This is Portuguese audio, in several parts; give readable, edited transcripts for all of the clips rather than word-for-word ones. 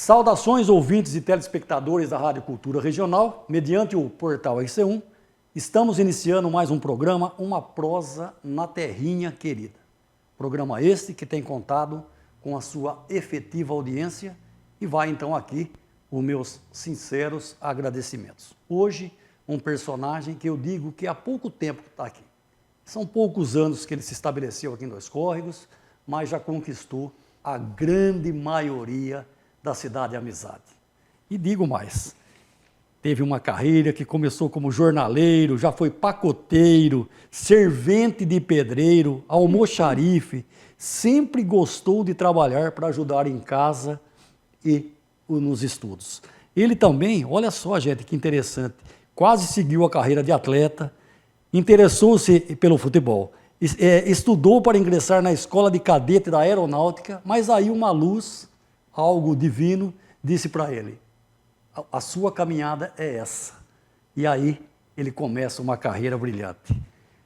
Saudações, ouvintes e telespectadores da Rádio Cultura Regional. Mediante o portal RC1, estamos iniciando mais um programa, Uma Prosa na Terrinha Querida. Programa este que tem contado com a sua efetiva audiência e vai então aqui os meus sinceros agradecimentos. Hoje, um personagem que eu digo que há pouco tempo está aqui. São poucos anos que ele se estabeleceu aqui em Dois Córregos, mas já conquistou a grande maioria da cidade Amizade. E digo mais, teve uma carreira que começou como jornaleiro, já foi pacoteiro, servente de pedreiro, almoxarife, sempre gostou de trabalhar para ajudar em casa e nos estudos. Ele também, olha só gente, que interessante, quase seguiu a carreira de atleta, interessou-se pelo futebol, estudou para ingressar na escola de cadete da aeronáutica, mas aí uma luz, algo divino, disse para ele, a sua caminhada é essa. E aí ele começa uma carreira brilhante.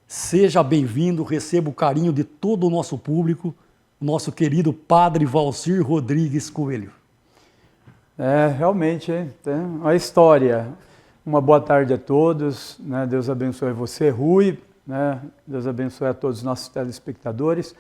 Seja bem-vindo, receba o carinho de todo o nosso público, nosso querido Padre Valcir Rodrigues Coelho. Realmente, tem uma história. Uma boa tarde a todos, né? Deus abençoe você, Rui, né? Deus abençoe a todos os nossos telespectadores.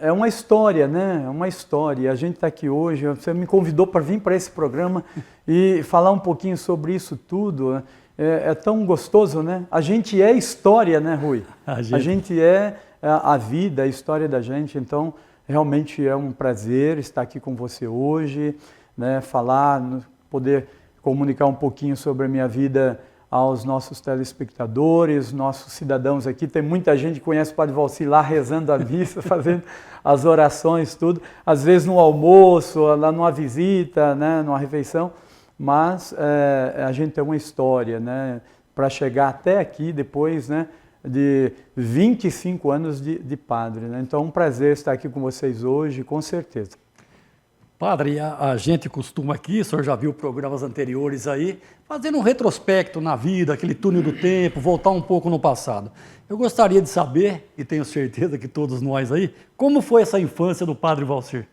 É uma história, né? É uma história. A gente está aqui hoje, você me convidou para vir para esse programa e falar um pouquinho sobre isso tudo. É tão gostoso, né? A gente é história, né, Rui? A gente é a vida, a história da gente. Então, realmente é um prazer estar aqui com você hoje, né? Falar, poder comunicar um pouquinho sobre a minha vida aos nossos telespectadores, nossos cidadãos aqui. Tem muita gente que conhece o Padre Valcir lá rezando a missa, fazendo as orações, tudo. Às vezes no almoço, lá numa visita, né, numa refeição. Mas a gente tem uma história, né, para chegar até aqui depois, né, de 25 anos de padre. Né? Então é um prazer estar aqui com vocês hoje, com certeza. Padre, a gente costuma aqui, o senhor já viu programas anteriores aí, fazendo um retrospecto na vida, aquele túnel do tempo, voltar um pouco no passado. Eu gostaria de saber, e tenho certeza que todos nós aí, como foi essa infância do Padre Valcir?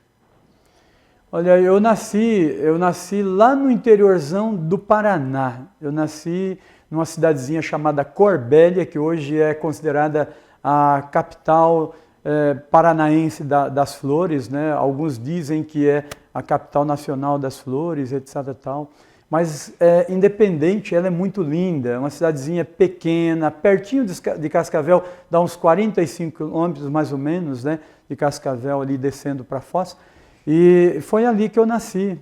Olha, eu nasci lá no interiorzão do Paraná. Eu nasci numa cidadezinha chamada Corbélia, que hoje é considerada a capital paranaense das flores, né? Alguns dizem que é a capital nacional das flores, etc. Tal. Mas independente, ela é muito linda, é uma cidadezinha pequena, pertinho de Cascavel, dá uns 45 quilômetros mais ou menos, né? De Cascavel ali descendo para Foz. E foi ali que eu nasci.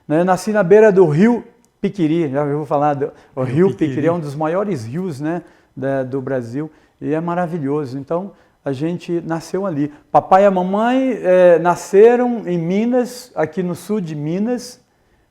Né? Eu nasci na beira do rio Piquiri, já ouviu falar o rio Piquiri, é um dos maiores rios, né, do Brasil, e é maravilhoso. Então, a gente nasceu ali. Papai e a mamãe nasceram em Minas, aqui no sul de Minas,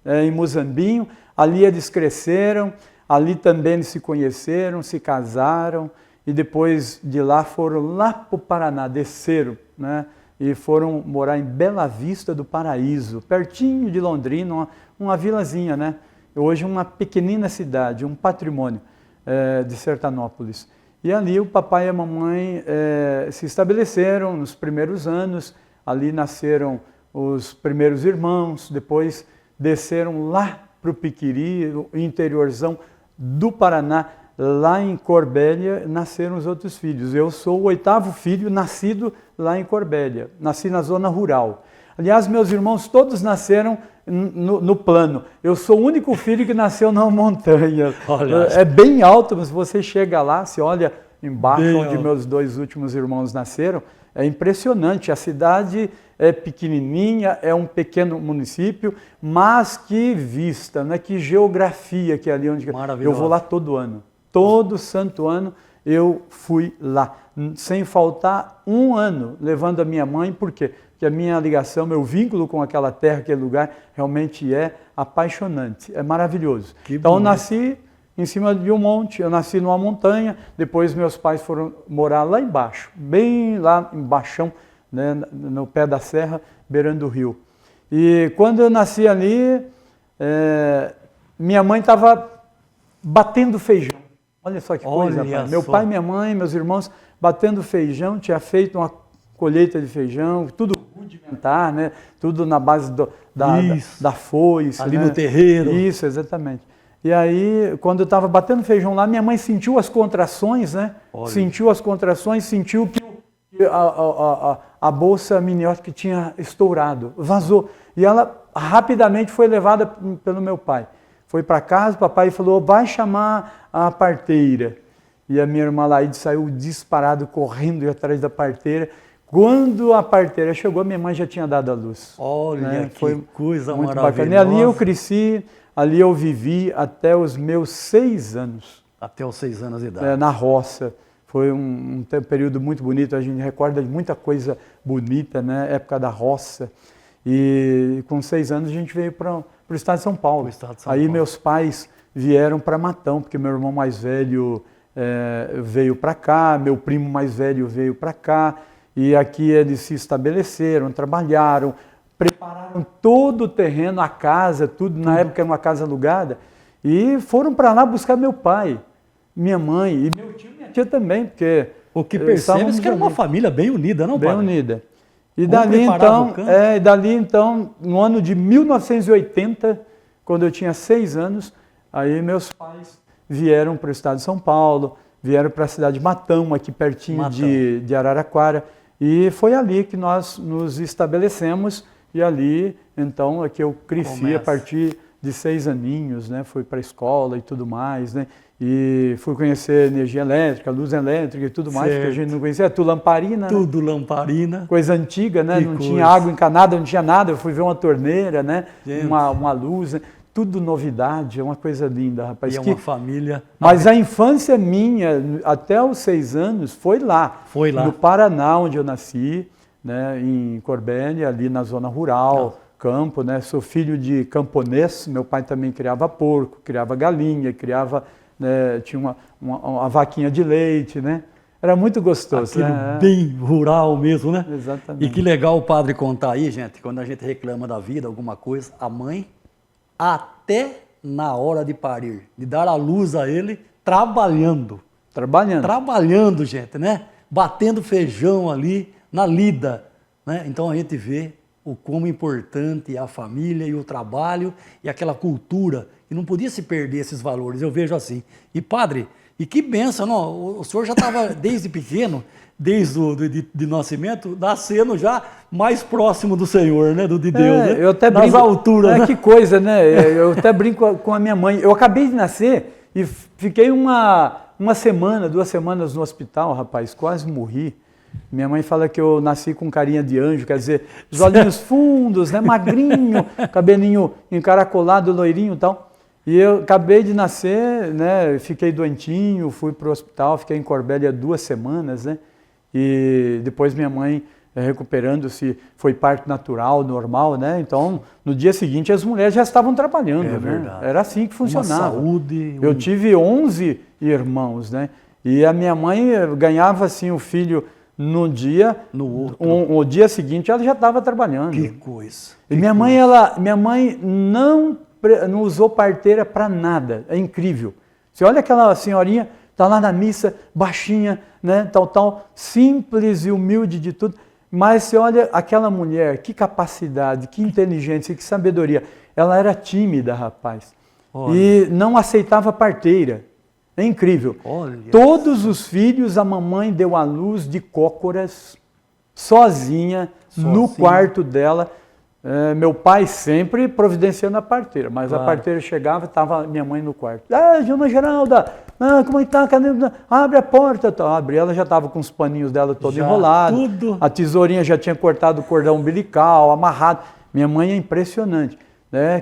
em Muzambinho. Ali eles cresceram, ali também eles se conheceram, se casaram, e depois de lá foram lá para o Paraná, desceram, né? E foram morar em Bela Vista do Paraíso, pertinho de Londrina, uma vilazinha, né? Hoje uma pequenina cidade, um patrimônio de Sertanópolis. E ali o papai e a mamãe se estabeleceram nos primeiros anos, ali nasceram os primeiros irmãos, depois desceram lá para o Piquiri, o interiorzão do Paraná, lá em Corbélia, nasceram os outros filhos. Eu sou o 8º filho nascido lá em Corbélia, nasci na zona rural. Aliás, meus irmãos todos nasceram no plano. Eu sou o único filho que nasceu na montanha. Olha. É bem alto, mas você chega lá, se olha embaixo bem onde meus 2 últimos irmãos nasceram, é impressionante. A cidade é pequenininha, é um pequeno município, mas que vista, né? Que geografia que é ali onde eu vou lá todo ano. Todo santo ano eu fui lá, sem faltar um ano, levando a minha mãe, por quê? Porque a minha ligação, meu vínculo com aquela terra, aquele lugar, realmente é apaixonante, é maravilhoso. Então eu nasci em cima de um monte, eu nasci numa montanha, depois meus pais foram morar lá embaixo, bem lá embaixo, né, no pé da serra, beirando o rio. E quando eu nasci ali, minha mãe estava batendo feijão. Olha só que coisa, meu pai, minha mãe, meus irmãos, batendo feijão, tinha feito uma colheita de feijão, tudo rudimentar, né? Tudo na base da foice. Ali né? no terreiro. Isso, exatamente. E aí, quando eu estava batendo feijão lá, minha mãe sentiu as contrações, né? Olha. Sentiu as contrações, sentiu que a bolsa amniótica tinha estourado, vazou. E ela rapidamente foi levada pelo meu pai. Foi para casa, o papai falou, vai chamar a parteira. E a minha irmã Laide saiu disparado, correndo atrás da parteira. Quando a parteira chegou, minha mãe já tinha dado a luz. Olha, né? que Foi coisa muito maravilhosa. bacana. E ali eu cresci, ali eu vivi até os meus 6 anos. Até os 6 anos de idade. Na roça. Foi um período muito bonito, a gente recorda de muita coisa bonita, né? Época da roça. E com 6 anos a gente veio para o estado de São Paulo. Aí meus pais vieram para Matão, porque meu irmão mais velho veio para cá, meu primo mais velho veio para cá. E aqui eles se estabeleceram, trabalharam, prepararam todo o terreno, a casa, tudo. Na época era uma casa alugada. E foram para lá buscar meu pai, minha mãe e meu tio e minha tia também, porque... O que percebes que era uma família bem unida, não, bem padre? Bem unida. E dali então, no ano de 1980, quando eu tinha 6 anos, aí meus pais vieram para o estado de São Paulo, vieram para a cidade de Matão, aqui pertinho de Araraquara, e foi ali que nós nos estabelecemos, e ali, então, é que eu cresci a partir de 6 aninhos, né? Fui para a escola e tudo mais, né? E fui conhecer energia elétrica, luz elétrica e tudo mais, que a gente não conhecia, tudo lamparina. Tudo lamparina. Coisa antiga, né? Não tinha água encanada, não tinha nada, eu fui ver uma torneira, né? Uma luz, né? Tudo novidade, é uma coisa linda, rapaz. E é uma família... Mas a infância minha, até os 6 anos, foi lá. Foi lá. No Paraná, onde eu nasci, né? Em Corbélia, ali na zona rural, campo, né? Sou filho de camponês, meu pai também criava porco, criava galinha, criava... tinha uma vaquinha de leite, né? Era muito gostoso. Aquilo bem rural mesmo, né? Exatamente. E que legal o padre contar aí, gente, quando a gente reclama da vida, alguma coisa, a mãe, até na hora de parir, de dar a luz a ele, trabalhando. Trabalhando, gente, né? Batendo feijão ali, na lida, né? Então a gente vê o como importante é a família e o trabalho e aquela cultura, e não podia se perder esses valores, eu vejo assim. E padre, e que bênção, não? O senhor já estava desde pequeno, desde o de nascimento, nascendo já mais próximo do Senhor, né? De Deus, né? Eu até brinco, nas alturas. Né? Que coisa, né? Eu até brinco com a minha mãe. Eu acabei de nascer e fiquei uma semana, 2 semanas no hospital, rapaz, quase morri. Minha mãe fala que eu nasci com carinha de anjo, quer dizer, os olhinhos fundos, né, magrinho, cabelinho encaracolado, loirinho e tal. E eu acabei de nascer, né, fiquei doentinho, fui para o hospital, fiquei em Corbélia 2 semanas, né, e depois minha mãe, recuperando-se, foi parto natural, normal, né, então no dia seguinte as mulheres já estavam trabalhando, né, era assim que funcionava. Uma saúde... Eu tive 11 irmãos, né, e a minha mãe ganhava assim o filho... No dia, no outro. O dia seguinte ela já estava trabalhando. Que coisa. E minha mãe não usou parteira para nada. É incrível. Você olha aquela senhorinha, está lá na missa, baixinha, né, tal, simples e humilde de tudo. Mas você olha aquela mulher, que capacidade, que inteligência, que sabedoria. Ela era tímida, rapaz. Olha. E não aceitava parteira. É incrível. Olha. Todos os filhos a mamãe deu à luz de cócoras, sozinha, no quarto dela. Meu pai sempre providenciando a parteira, mas a parteira chegava e estava minha mãe no quarto. Dona Geralda, como é que tá? Abre a porta. Abre. Ela já estava com os paninhos dela todo enrolado. Tudo. A tesourinha já tinha cortado o cordão umbilical, amarrado. Minha mãe é impressionante.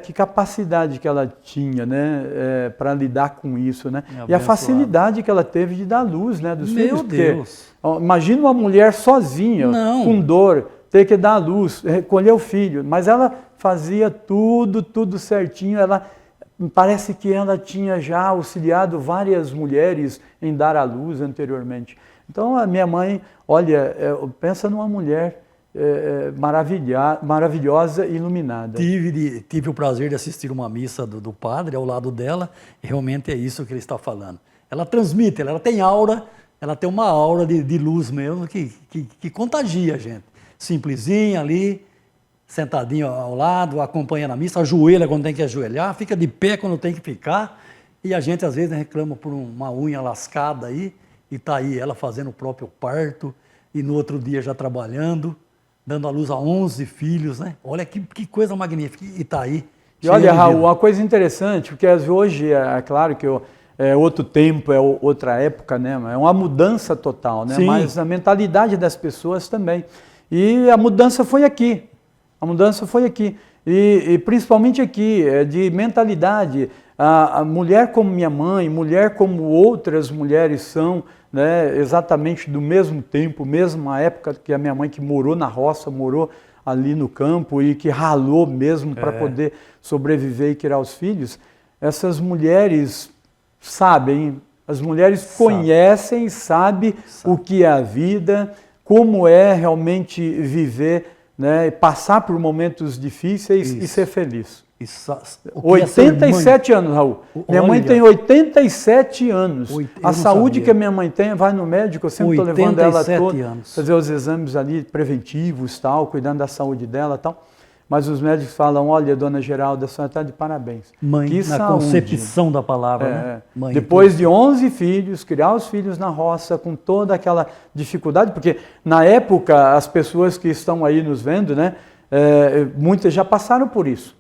Que capacidade que ela tinha, né, para lidar com isso, né? E a facilidade que ela teve de dar luz, né, dos filhos. Meu Deus! Imagina uma mulher sozinha, com dor, ter que dar luz, recolher o filho. Mas ela fazia tudo certinho. Ela parece que ela tinha já auxiliado várias mulheres em dar à luz anteriormente. Então a minha mãe, olha, pensa numa mulher maravilhosa e iluminada. Tive o prazer de assistir uma missa do padre ao lado dela, e realmente é isso que ele está falando. Ela transmite, ela tem aura ela tem uma aura de luz mesmo que contagia a gente. Simplesinha ali, sentadinho ao lado, acompanhando a missa, ajoelha quando tem que ajoelhar, fica de pé quando tem que ficar, e a gente às vezes reclama por uma unha lascada aí, e está aí ela fazendo o próprio parto, e no outro dia já trabalhando, dando à luz a 11 filhos, né? Olha que coisa magnífica, e está aí. E olha, Raul, uma coisa interessante, porque hoje é claro que é outro tempo, é outra época, né? É uma mudança total, né? Sim. Mas a mentalidade das pessoas também. E a mudança foi aqui. A mudança foi aqui. E principalmente aqui, de mentalidade. A mulher como minha mãe, mulher como outras mulheres são, né, exatamente do mesmo tempo, mesma época que a minha mãe, que morou na roça, morou ali no campo e que ralou mesmo para poder sobreviver e criar os filhos. Essas mulheres sabem, as mulheres conhecem, sabem o que é a vida, como é realmente viver, né, passar por momentos difíceis e ser feliz. 87 anos, Raul. Minha mãe tem 87 anos. A saúde que a minha mãe tem, vai no médico, eu sempre estou levando ela toda, fazer os exames ali preventivos, tal, cuidando da saúde dela, tal. Mas os médicos falam, olha, dona Geralda, a senhora está de parabéns. Mãe, que na saúde. concepção da palavra, né? Mãe, depois de 11 filhos, criar os filhos na roça, com toda aquela dificuldade, porque na época, as pessoas que estão aí nos vendo, né, muitas já passaram por isso.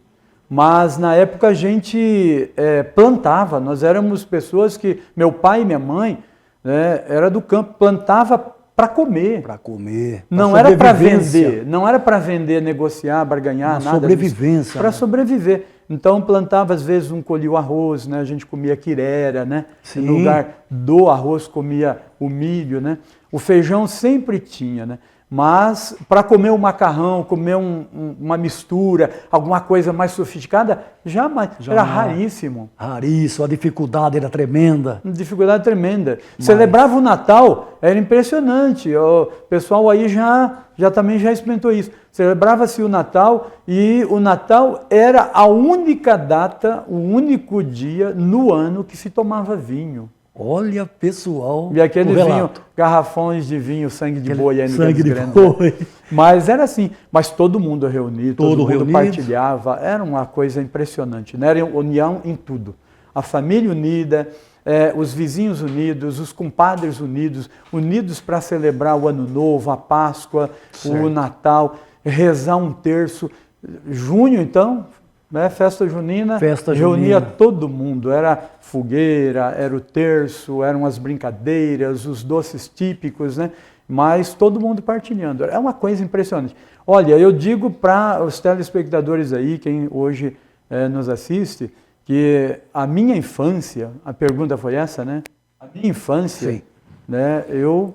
Mas na época a gente plantava, nós éramos pessoas que, meu pai e minha mãe, né, era do campo, plantava para comer. Para comer. Não era para vender, não era para vender, negociar, barganhar, nada. Sobrevivência. Para sobreviver. Então plantava, às vezes, colhia o arroz, né? A gente comia quirera, né? Sim. No lugar do arroz comia o milho, né? O feijão sempre tinha, né? Mas para comer um macarrão, comer uma mistura, alguma coisa mais sofisticada, jamais. Era raríssimo. Raríssimo, a dificuldade era tremenda. Dificuldade tremenda. Celebrava o Natal, era impressionante. O pessoal aí também já experimentou isso. Celebrava-se o Natal e o Natal era a única data, o único dia no ano que se tomava vinho. Olha, pessoal, e aquele vinho, garrafões de vinho, sangue de boi. Sangue de boi. Mas era assim, mas todo mundo reunido, todo mundo partilhava, era uma coisa impressionante, né? Era união em tudo. A família unida, os vizinhos unidos, os compadres unidos para celebrar o Ano Novo, a Páscoa, o Natal, rezar um terço. Junho, então, né, festa junina, reunia todo mundo, era fogueira, era o terço, eram as brincadeiras, os doces típicos, né? Mas todo mundo partilhando, é uma coisa impressionante. Olha, eu digo para os telespectadores aí, quem hoje nos assiste, que a minha infância, a pergunta foi essa, né? A minha infância, né, eu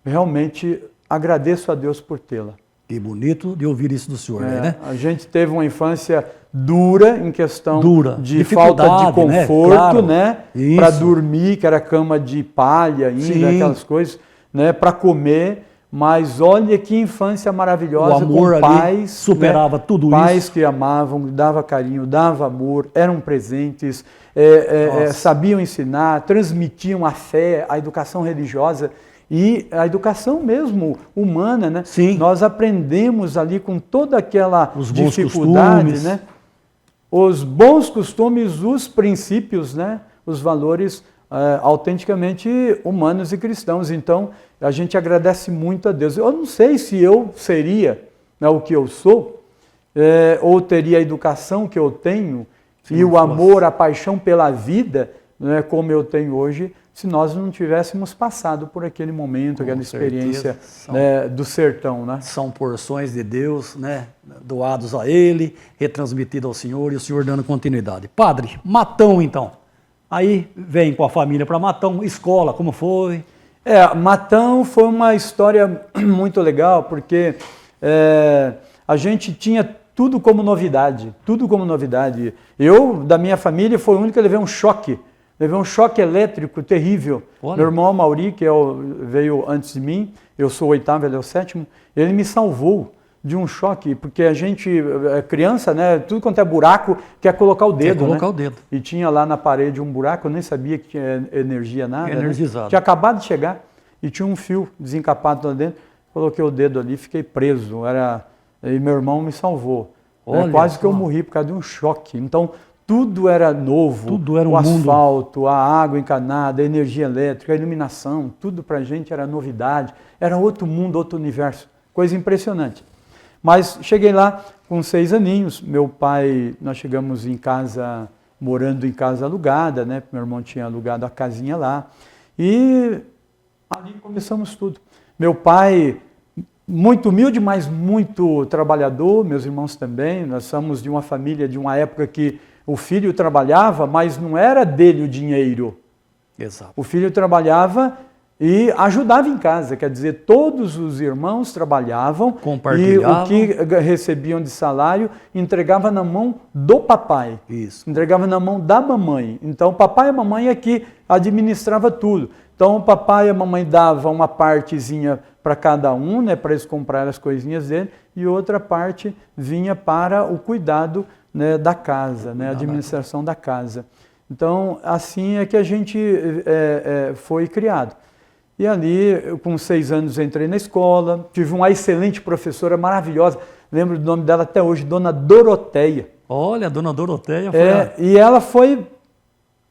realmente agradeço a Deus por tê-la. Que bonito de ouvir isso do senhor, né? A gente teve uma infância dura em questão de falta de Claro. conforto, né? Para dormir, que era cama de palha ainda, aquelas coisas, né? Para comer, mas olha que infância maravilhosa, o amor com pais, superava tudo isso. Pais que amavam, dava carinho, dava amor, eram presentes, sabiam ensinar, transmitiam a fé, a educação religiosa. E a educação mesmo humana, né? Sim. Nós aprendemos ali com toda aquela dificuldade, costumes, né? Os bons costumes, os princípios, né? Os valores autenticamente humanos e cristãos. Então, a gente agradece muito a Deus. Eu não sei se eu seria, né, o que eu sou, ou teria a educação que eu tenho, e o amor, a paixão pela vida, né, como eu tenho hoje, se nós não tivéssemos passado por aquele momento, aquela experiência, né, do sertão, né? São porções de Deus, né, doados a Ele, retransmitidos ao Senhor e o Senhor dando continuidade. Padre, Matão então. Aí vem com a família para Matão, escola, como foi? Matão foi uma história muito legal, porque a gente tinha tudo como novidade, tudo como novidade. Eu, da minha família, foi o único que levei um choque. Levei um choque elétrico terrível. Olha. Meu irmão Mauri, que veio antes de mim, eu sou o 8º, ele é o 7º, ele me salvou. de um choque, porque a gente, criança, né, tudo quanto é buraco, quer colocar o dedo, Quer colocar né? o dedo. E tinha lá na parede um buraco, eu nem sabia que tinha energia nada. Energizado. Né? Tinha acabado de chegar e tinha um fio desencapado lá dentro. Coloquei o dedo ali, fiquei preso. E meu irmão me salvou. Quase que eu morri por causa de um choque. Então, tudo era novo. Tudo era um o mundo. asfalto, a água encanada, a energia elétrica, a iluminação, tudo pra gente era novidade. Era outro mundo, outro universo. Coisa impressionante. Mas cheguei lá com 6 aninhos. Meu pai, nós chegamos em casa, morando em casa alugada, né? Meu irmão tinha alugado a casinha lá. E ali começamos tudo. Meu pai, muito humilde, mas muito trabalhador, meus irmãos também. Nós somos de uma família, de uma época que o filho trabalhava, mas não era dele o dinheiro. Exato. O filho trabalhava e ajudava em casa, quer dizer, todos os irmãos trabalhavam e o que recebiam de salário entregava na mão do papai, entregava na mão da mamãe. Então, o papai e a mamãe é que administrava tudo. Então, o papai e a mamãe davam uma partezinha para cada um, né, para eles comprarem as coisinhas dele, e outra parte vinha para o cuidado, né, da casa, né, a administração da casa. Então, assim é que a gente foi criado. E ali, com 6 anos, entrei na escola, tive uma excelente professora maravilhosa, lembro do nome dela até hoje, Dona Doroteia. Olha, a Dona Doroteia foi e ela foi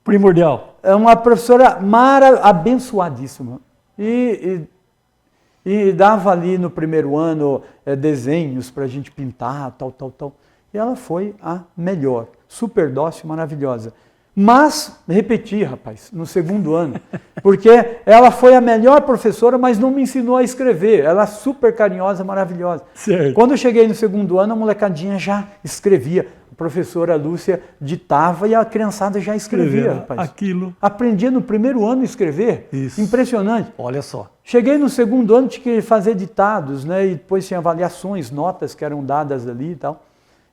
primordial. É uma professora abençoadíssima. E dava ali no primeiro ano desenhos para a gente pintar, tal. E ela foi a melhor, super dócil, maravilhosa. Mas, repeti, rapaz, no segundo ano, porque ela foi a melhor professora, mas não me ensinou a escrever. Ela é super carinhosa, maravilhosa. Certo. Quando eu cheguei no segundo ano, a molecadinha já escrevia. A professora Lúcia ditava e a criançada já escrevia, rapaz. Aquilo. Aprendia no primeiro ano a escrever. Isso. Impressionante. Olha só. Cheguei no segundo ano, tinha que fazer ditados, né? E depois tinha avaliações, notas que eram dadas ali e tal.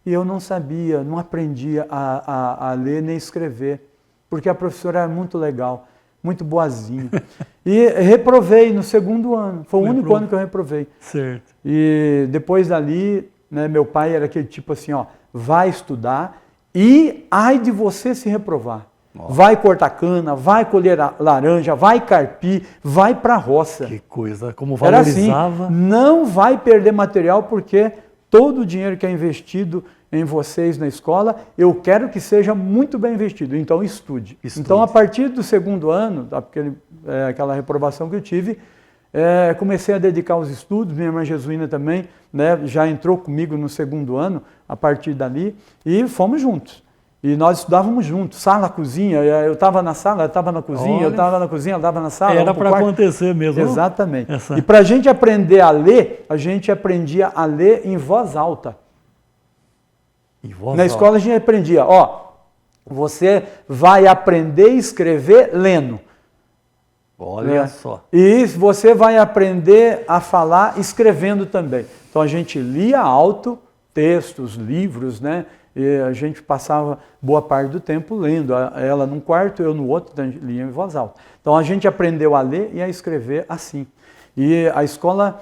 E eu não sabia, não aprendia a ler nem escrever, porque a professora era muito legal, muito boazinha. E reprovei no segundo ano, foi o único ano que eu reprovei. Certo. E depois dali, né, meu pai era aquele tipo assim, ó, vai estudar e ai de você se reprovar. Nossa. Vai cortar cana, vai colher laranja, vai carpir, vai para a roça. Que coisa, como valorizava. Era assim, não vai perder material porque todo o dinheiro que é investido em vocês na escola, eu quero que seja muito bem investido. Então, estude. Então, a partir do segundo ano, aquela reprovação que eu tive, comecei a dedicar aos estudos. Minha irmã Jesuína também, né, já entrou comigo no segundo ano, a partir dali, e fomos juntos. E nós estudávamos juntos, sala, cozinha. Eu estava na sala, ela estava na cozinha, olha, eu estava na cozinha, ela estava na sala. Era para acontecer mesmo. Exatamente. E para a gente aprender a ler, a gente aprendia a ler em voz alta. Na escola a gente aprendia, ó, você vai aprender a escrever lendo. Olha só. E você vai aprender a falar escrevendo também. Então a gente lia alto, textos, livros, né? E a gente passava boa parte do tempo lendo, ela num quarto, eu no outro, então a gente lia em voz alta. Então a gente aprendeu a ler e a escrever assim. E a escola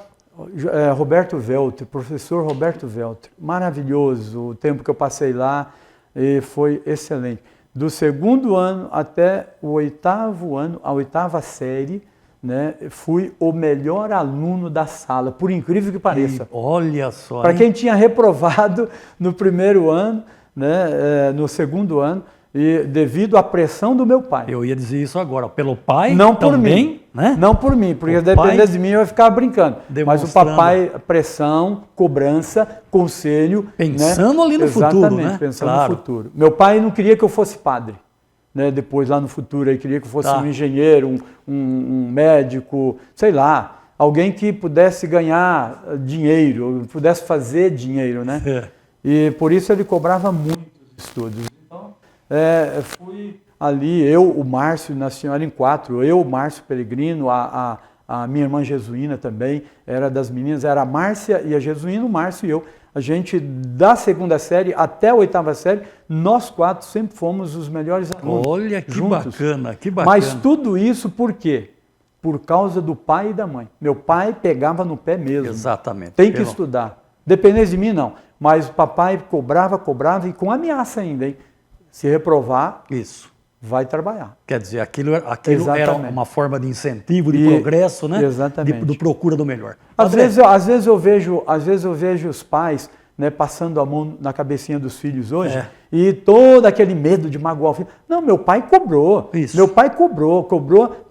Roberto Welter, professor Roberto Welter, maravilhoso o tempo que eu passei lá, e foi excelente. Do segundo ano até o 8º ano, a 8ª série, né, fui o melhor aluno da sala, por incrível que pareça. Olha só. Para quem tinha reprovado no primeiro ano, né, no segundo ano, e devido à pressão do meu pai. Eu ia dizer isso agora, pelo pai não por também, mim, né? Não por mim, porque dependendo de mim eu ia ficar brincando. Mas o papai, pressão, cobrança, conselho. Pensando, né, ali no futuro, né? Pensando no futuro. Meu pai não queria que eu fosse padre, né? Depois lá no futuro, ele queria que eu fosse um engenheiro, um médico, sei lá, alguém que pudesse ganhar dinheiro, pudesse fazer dinheiro, né? E por isso ele cobrava muito os estudos. Então, fui ali, eu, o Márcio, na Senhora em 4, eu, o Márcio Peregrino, a minha irmã Jesuína também, era das meninas, era a Márcia e a Jesuína, o Márcio e eu. A gente, da 2ª série até a 8ª série, nós 4 sempre fomos os melhores alunos. Olha, que juntos. Bacana, que bacana. Mas tudo isso por quê? Por causa do pai e da mãe. Meu pai pegava no pé mesmo. Exatamente. Tem que estudar. Dependesse de mim, não. Mas o papai cobrava e com ameaça ainda, hein? Se reprovar, Isso. vai trabalhar. Quer dizer, aquilo era uma forma de incentivo, de progresso, né? Exatamente. De procura do melhor. Às vezes eu vejo os pais, né, passando a mão na cabecinha dos filhos hoje, e todo aquele medo de magoar o filho. Não, meu pai cobrou. Isso. Meu pai cobrou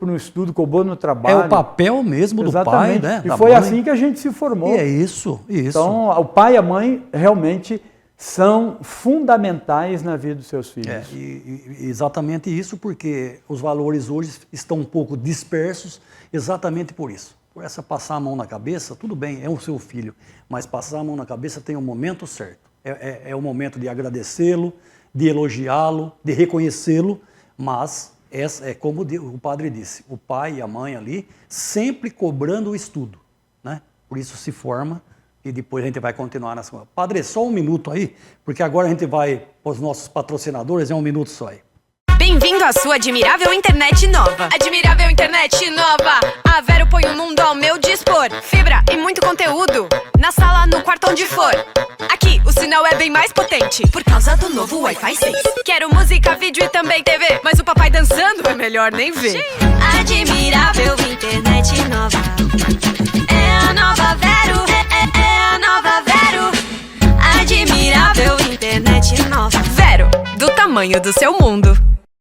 no estudo, cobrou no trabalho. É o papel mesmo do pai, né? E foi assim que a gente se formou. E é isso. Então, o pai e a mãe realmente são fundamentais na vida dos seus filhos. E exatamente isso, porque os valores hoje estão um pouco dispersos, exatamente por isso. Por essa passar a mão na cabeça, tudo bem, é o seu filho, mas passar a mão na cabeça tem um momento certo. É o momento de agradecê-lo, de elogiá-lo, de reconhecê-lo, mas é como o padre disse, o pai e a mãe ali sempre cobrando o estudo, né? Por isso se forma. E depois a gente vai continuar na segunda. Padre, só um minuto aí, porque agora a gente vai para os nossos patrocinadores, é um minuto só aí. Bem-vindo à sua admirável internet nova. Admirável internet nova. A Vero põe o mundo ao meu dispor. Fibra e muito conteúdo. Na sala, no quarto, onde for. Aqui, o sinal é bem mais potente por causa do novo Wi-Fi 6. Quero música, vídeo e também TV, mas o papai dançando é melhor nem ver. Admirável internet nova. É a nova Vero. É a nova Vero. Admirável internet nova. Vero, do tamanho do seu mundo.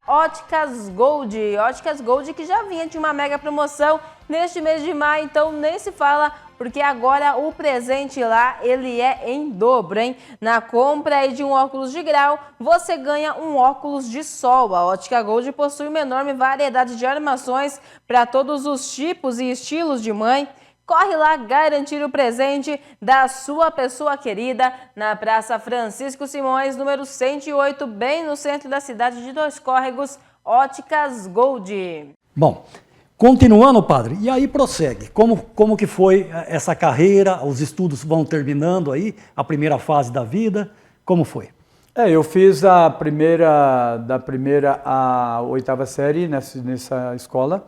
Óticas Gold que já vinha de uma mega promoção neste mês de maio, então nem se fala, porque agora o presente lá, ele é em dobro, hein? Na compra aí de um óculos de grau, você ganha um óculos de sol. A Ótica Gold possui uma enorme variedade de armações para todos os tipos e estilos de mãe. Corre lá garantir o presente da sua pessoa querida na Praça Francisco Simões, número 108, bem no centro da cidade de Dois Córregos, Óticas Gold. Bom, continuando, padre, e aí prossegue. Como que foi essa carreira? Os estudos vão terminando aí, a primeira fase da vida, como foi? Eu fiz da primeira à oitava série nessa escola,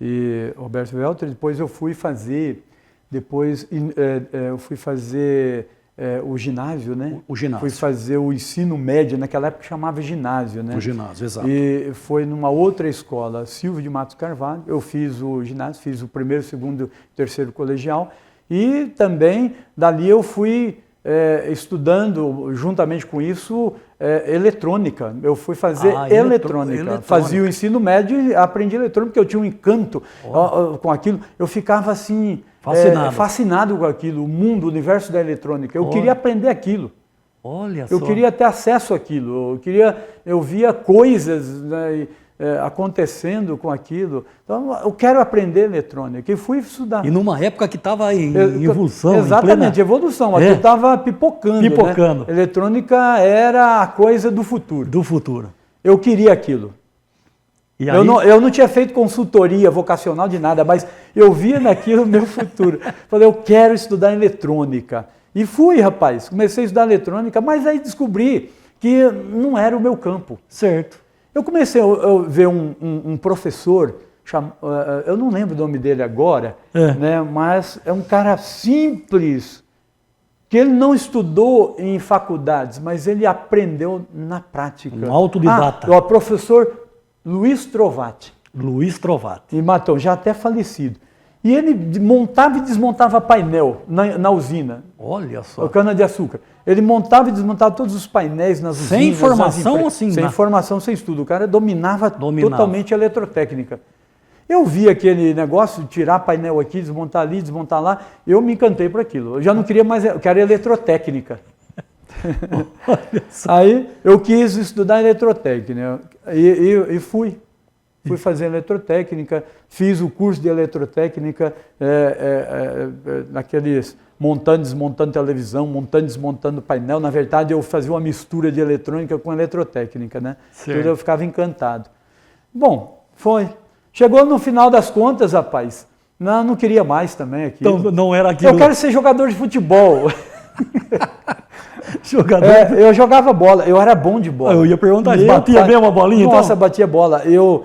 e Roberto Welter. Depois eu fui fazer, o ginásio, né? O ginásio. Fui fazer o ensino médio, naquela época chamava ginásio, né? O ginásio, exato. E foi numa outra escola, Silvio de Matos Carvalho. Eu fiz o ginásio, fiz o primeiro, segundo, terceiro colegial. E também, dali eu fui estudando, juntamente com isso, eletrônica. Eu fui fazer eletrônica. Fazia o ensino médio e aprendi eletrônica, porque eu tinha um encanto com aquilo. Eu ficava assim, fascinado com aquilo, o mundo, o universo da eletrônica. Eu queria aprender aquilo. Olha só. Eu queria ter acesso àquilo. Eu via coisas, né, acontecendo com aquilo. Então, eu quero aprender eletrônica. E fui estudar. E numa época que estava em evolução. Exatamente, evolução. Aqui estava pipocando. Né? Eletrônica era a coisa do futuro. Do futuro. Eu queria aquilo. E aí... eu não tinha feito consultoria vocacional de nada, mas eu via naquilo o meu futuro. Falei, eu quero estudar eletrônica. E fui, rapaz. Comecei a estudar eletrônica, mas aí descobri que não era o meu campo. Certo. Eu comecei a ver um professor, eu não lembro o nome dele agora, né, mas é um cara simples, que ele não estudou em faculdades, mas ele aprendeu na prática. Um autodidata. O professor Luiz Trovati. Luiz Trovati. E matou, já até falecido. E ele montava e desmontava painel na usina. Olha só. Cana-de-açúcar. Ele montava e desmontava todos os painéis nas usinas. Sem formação assim? Sem formação, sem estudo. O cara dominava totalmente a eletrotécnica. Eu vi aquele negócio, tirar painel aqui, desmontar ali, desmontar lá. Eu me encantei por aquilo. Eu já não queria mais, eu quero eletrotécnica. Aí eu quis estudar eletrotécnica e fui. Fui fazer eletrotécnica, fiz o curso de eletrotécnica, naqueles montando, desmontando televisão, montando, desmontando painel. Na verdade, eu fazia uma mistura de eletrônica com eletrotécnica, né? Tudo eu ficava encantado. Bom, foi. Chegou no final das contas, rapaz, não queria mais também aquilo. Então, não era aquilo. Eu quero ser jogador de futebol. Jogador. Eu jogava bola, eu era bom de bola. Eu ia perguntar, Meu batia pai- mesmo a bolinha, então? Nossa, batia bola. Eu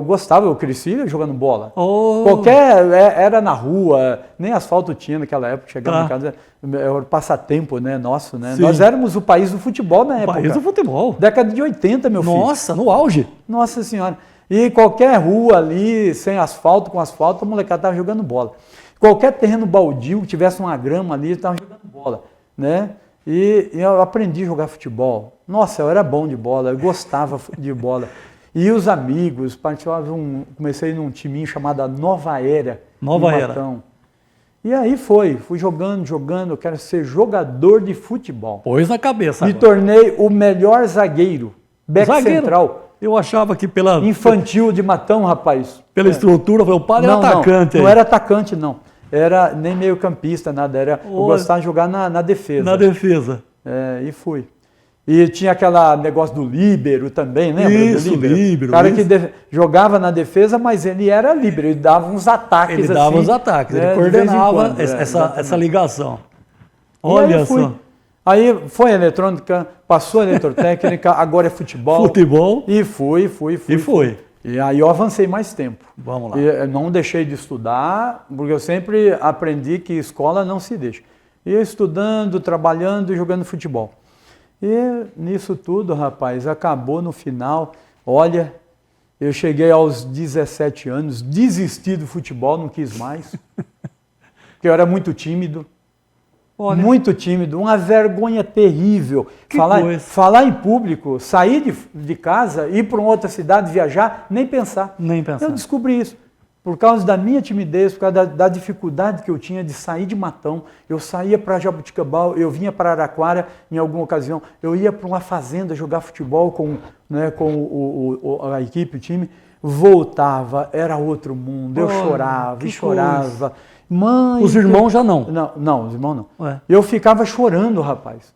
gostava, eu cresci jogando bola. Oh. Era na rua, nem asfalto tinha naquela época, chegava Tá. em casa, era o passatempo, né, nosso, né? Sim. Nós éramos o país do futebol na época. País do futebol. Década de 80, meu filho. Nossa, no auge. Nossa Senhora. E qualquer rua ali, sem asfalto, com asfalto, a molecada estava jogando bola. Qualquer terreno baldio, que tivesse uma grama ali, estava jogando bola, né? E eu aprendi a jogar futebol. Nossa, eu era bom de bola, eu gostava de bola. E os amigos, comecei num timinho chamado Nova Era. Nova em Era. Matão. E aí fui jogando, eu quero ser jogador de futebol. Pôs na cabeça. Me agora. tornei o melhor zagueiro, back Zagueiro. central. Eu achava que pela Infantil de Matão, rapaz. estrutura, o padre era atacante. Não aí. era atacante, não. Era nem meio campista, nada. Eu gostava de jogar na defesa. Na defesa. E fui. E tinha aquele negócio do líbero também, lembra? Isso, do líbero, O cara isso. que jogava na defesa, mas ele era líbero, ele dava uns ataques Ele assim. dava os ataques, né, ele de vez em coordenava quando, essa exatamente. ligação. E aí Olha eu fui. só. Aí foi eletrônica, passou a eletrotécnica, agora é futebol. Futebol. E fui. E foi. E aí eu avancei mais tempo. Vamos lá. E eu não deixei de estudar, porque eu sempre aprendi que escola não se deixa. Ia estudando, trabalhando e jogando futebol. E nisso tudo, rapaz, acabou no final. Olha, eu cheguei aos 17 anos, desisti do futebol, não quis mais. Porque eu era muito tímido. Olha. Muito tímido, uma vergonha terrível. Que Falar, coisa. falar em público, sair de casa, ir para uma outra cidade, viajar, nem pensar. Nem pensar. Eu descobri isso. Por causa da minha timidez, por causa da dificuldade que eu tinha de sair de Matão. Eu saía para Jabuticabal, eu vinha para Araraquara em alguma ocasião. Eu ia para uma fazenda jogar futebol com a equipe, o time. Voltava, era outro mundo. Eu Olha, chorava que e chorava. coisa. Mãe, Os irmãos já não. Não, os irmãos não. Ué. Eu ficava chorando, rapaz.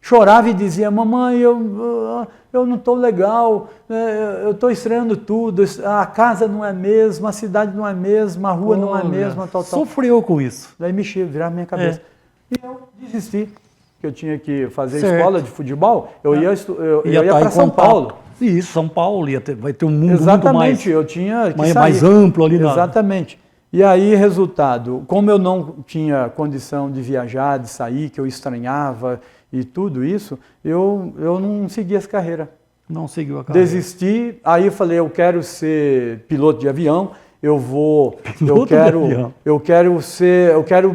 Chorava e dizia, mamãe, eu não estou legal, eu estou estranhando tudo, a casa não é a mesma, a cidade não é a mesma, a rua não é a Olha, mesma, tal. Sofreu com isso. Daí mexia, virava minha cabeça. E eu desisti, que eu tinha que fazer Certo. escola de futebol, eu ia estar para em São contato. Paulo. Isso, São Paulo vai ter um mundo Exatamente, muito eu tinha que mais, sair. mais amplo ali. Exatamente. E aí, resultado, como eu não tinha condição de viajar, de sair, que eu estranhava e tudo isso, eu não segui essa carreira. Não seguiu a carreira. Desisti, aí eu falei, eu quero ser piloto de avião, Piloto de avião. eu quero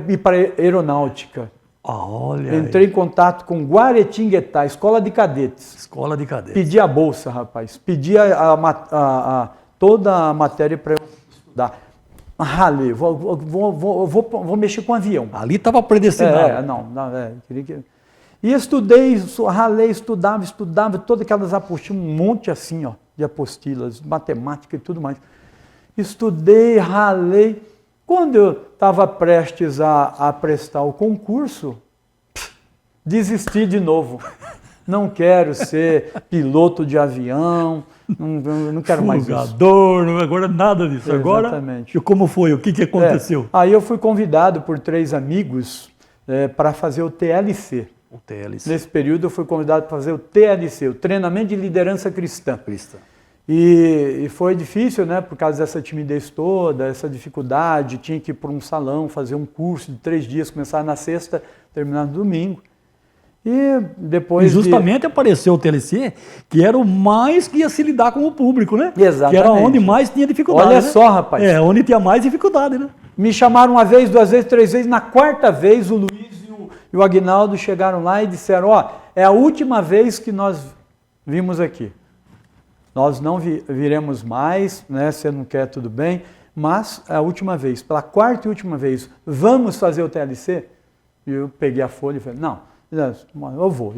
ir para a aeronáutica. Olha aí. Entrei em contato com Guaratinguetá, escola de cadetes. Escola de cadeia. Pedi a bolsa, rapaz. Pedi toda a matéria para eu estudar. Ralei, vou mexer com avião. Ali estava predestinado. Queria que... E estudei, ralei, estudava todas aquelas apostilas, um monte assim, ó, de apostilas, matemática e tudo mais. Estudei, ralei. Quando eu estava prestes a prestar o concurso, desisti de novo. Não quero ser piloto de avião, não quero mais isso. Jogador, agora nada disso. Exatamente. Agora, como foi? O que aconteceu? Aí eu fui convidado por 3 amigos para fazer o TLC. O TLC. Nesse período eu fui convidado para fazer o TLC, o Treinamento de Liderança Cristã. Cristã. E foi difícil, né, por causa dessa timidez toda, essa dificuldade, tinha que ir para um salão, fazer um curso de 3 dias, começar na sexta, terminar no domingo. E depois E justamente apareceu o TLC, que era o mais que ia se lidar com o público, né? Exatamente. Que era onde mais tinha dificuldade. Olha né? só, rapaz. Onde tinha mais dificuldade, né? Me chamaram uma vez, 2 vezes, 3 vezes, na 4ª vez o Luiz e o Aguinaldo chegaram lá e disseram, é a última vez que nós vimos aqui. Nós não viremos mais, né? Você não quer, tudo bem, mas é a última vez, pela 4ª e última vez, vamos fazer o TLC? E eu peguei a folha e falei, não, eu vou.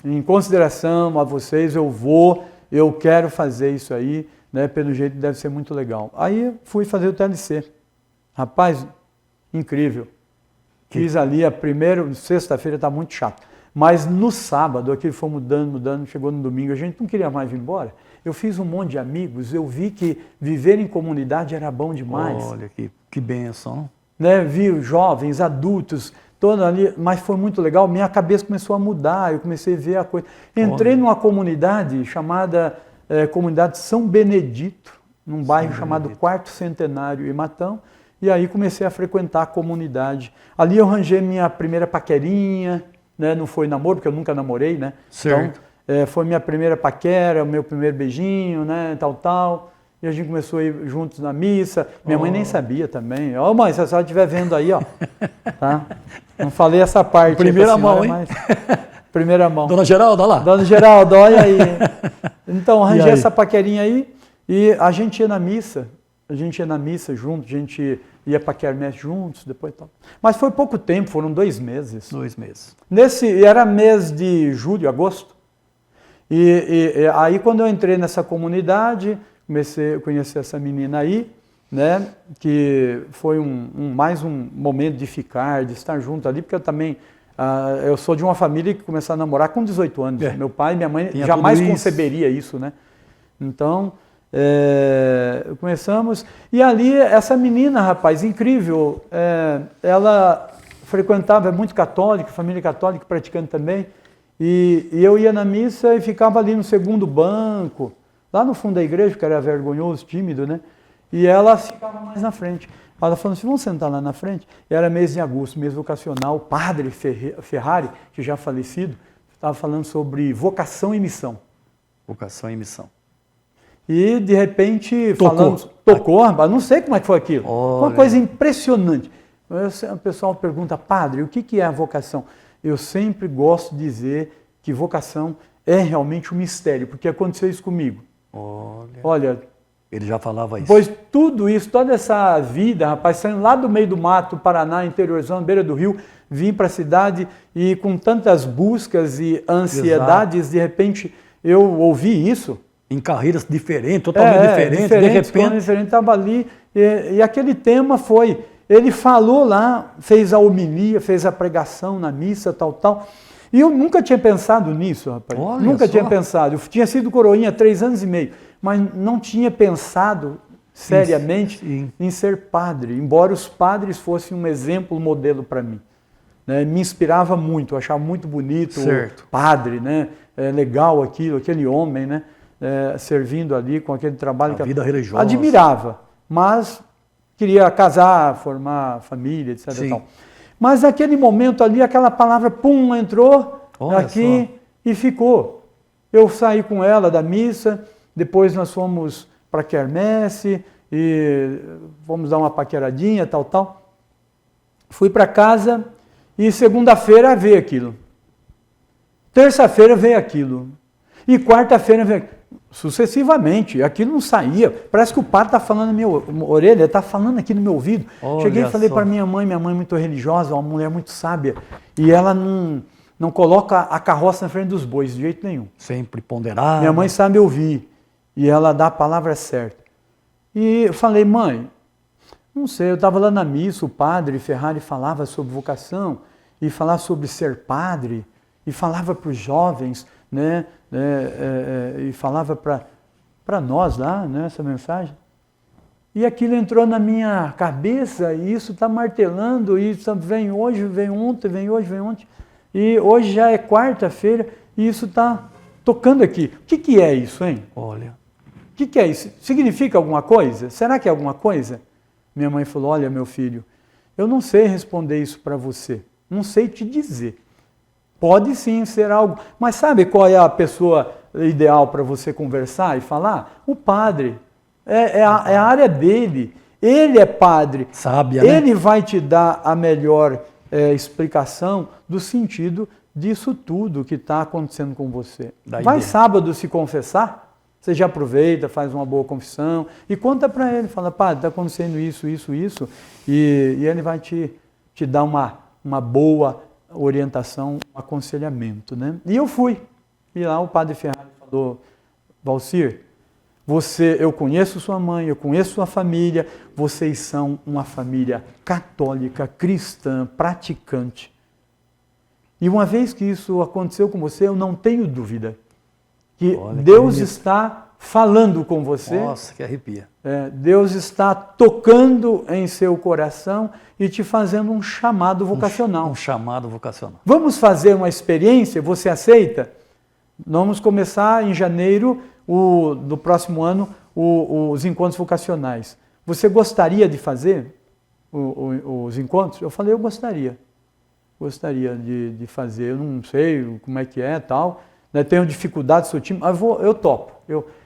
Em consideração a vocês, eu quero fazer isso aí, né? Pelo jeito deve ser muito legal. Aí fui fazer o TLC. Rapaz, incrível. Fiz ali sexta-feira está muito chato. Mas no sábado, aquilo foi mudando, chegou no domingo, a gente não queria mais ir embora. Eu fiz um monte de amigos, eu vi que viver em comunidade era bom demais. Olha, que bênção. né? Vi jovens, adultos, todo ali, mas foi muito legal. Minha cabeça começou a mudar, eu comecei a ver a coisa. Entrei numa comunidade chamada Comunidade São Benedito, num bairro chamado Quarto Centenário em Matão, e aí comecei a frequentar a comunidade. Ali eu arranjei minha primeira paquerinha, né? Não foi namoro, porque eu nunca namorei, né? Certo. Então, foi minha primeira paquera, o meu primeiro beijinho, né? Tal. E a gente começou a ir juntos na missa. Minha mãe nem sabia também. Ó, mãe, se a senhora estiver vendo aí, ó. Tá? Não falei essa parte. Primeira mão, hein? Mas... Primeira mão. Dona Geralda, olha lá. Dona Geralda, olha aí. Então, arranjei essa paquerinha aí e a gente ia na missa. A gente ia na missa junto, a gente ia para a quermesse juntos, depois tal. Mas foi pouco tempo, foram 2 meses. 2 meses. Era mês de julho, agosto. E aí quando eu entrei nessa comunidade, comecei a conhecer essa menina aí, né? Que foi mais um momento de ficar, de estar junto ali, porque eu também... eu sou de uma família que começou a namorar com 18 anos. Meu pai e minha mãe jamais conceberia isso, né? Então... começamos, e ali essa menina, rapaz, incrível, ela frequentava, é muito católica, família católica, praticante também, e eu ia na missa e ficava ali no segundo banco, lá no fundo da igreja, porque era vergonhoso, tímido, né? E ela ficava mais na frente. Ela falou assim, vamos sentar lá na frente? E era mês de agosto, mês vocacional, o padre Ferrari, que já falecido, estava falando sobre vocação e missão. Vocação e missão. E, de repente, tocou, não sei como é que foi aquilo. Olha. Uma coisa impressionante. O pessoal pergunta, padre, o que é a vocação? Eu sempre gosto de dizer que vocação é realmente um mistério, porque aconteceu isso comigo. Olha, ele já falava isso. Pois tudo isso, toda essa vida, rapaz, saindo lá do meio do mato, Paraná, interiorzão, beira do rio, vim para a cidade e com tantas buscas e ansiedades, de repente, eu ouvi isso. Em carreiras diferentes, totalmente diferentes, de repente... estava ali, e aquele tema foi, ele falou lá, fez a homilia, fez a pregação na missa, tal, e eu nunca tinha pensado nisso, rapaz, nunca tinha pensado, eu tinha sido coroinha há 3 anos e meio, mas não tinha pensado seriamente em ser padre, embora os padres fossem um exemplo, um modelo para mim, né? Me inspirava muito, eu achava muito bonito o padre, né? Legal aquele homem, né? Servindo ali com aquele trabalho que a vida religiosa. Admirava, mas queria casar, formar família, etc. Tal. Mas naquele momento ali, aquela palavra, pum, entrou aqui e ficou. Eu saí com ela da missa, depois nós fomos para a quermesse e fomos dar uma paqueradinha, tal. Fui para casa e segunda-feira veio aquilo. Terça-feira veio aquilo. E quarta-feira veio aquilo. Sucessivamente, aquilo não saía. Parece que o padre está falando na minha orelha, está falando aqui no meu ouvido. Cheguei e falei para minha mãe é muito religiosa, uma mulher muito sábia, e ela não coloca a carroça na frente dos bois, de jeito nenhum. Sempre ponderada. Minha mãe sabe ouvir, e ela dá a palavra certa. E eu falei, mãe, não sei, eu estava lá na missa, o padre Ferrari falava sobre vocação, e falava sobre ser padre, e falava para os jovens, né? E falava para nós lá, né, essa mensagem. E aquilo entrou na minha cabeça, e isso está martelando, e isso vem hoje, vem ontem, vem hoje, vem ontem. E hoje já é quarta-feira, e isso está tocando aqui. O que é isso, hein? Olha. O que é isso? Significa alguma coisa? Será que é alguma coisa? Minha mãe falou, olha, meu filho, eu não sei responder isso para você, não sei te dizer. Pode sim ser algo, mas sabe qual é a pessoa ideal para você conversar e falar? O padre. É a área dele. Ele é padre. Sábia, né? Ele vai te dar a melhor explicação do sentido disso tudo que está acontecendo com você. Vai sábado se confessar, você já aproveita, faz uma boa confissão e conta para ele. Fala, padre, está acontecendo isso, e ele vai te dar uma boa orientação, aconselhamento, né? E eu fui. E lá o padre Ferrari falou, Valcir, eu conheço sua mãe, eu conheço sua família, vocês são uma família católica, cristã, praticante. E uma vez que isso aconteceu com você, eu não tenho dúvida que Deus está falando com você. Nossa, que arrepia. Deus está tocando em seu coração e te fazendo um chamado vocacional. Um chamado vocacional. Vamos fazer uma experiência? Você aceita? Vamos começar em janeiro do próximo ano os encontros vocacionais. Você gostaria de fazer os encontros? Eu falei, eu gostaria. Gostaria de fazer. Eu não sei como é que é tal. Né, tenho dificuldade, sou tímido, mas eu topo.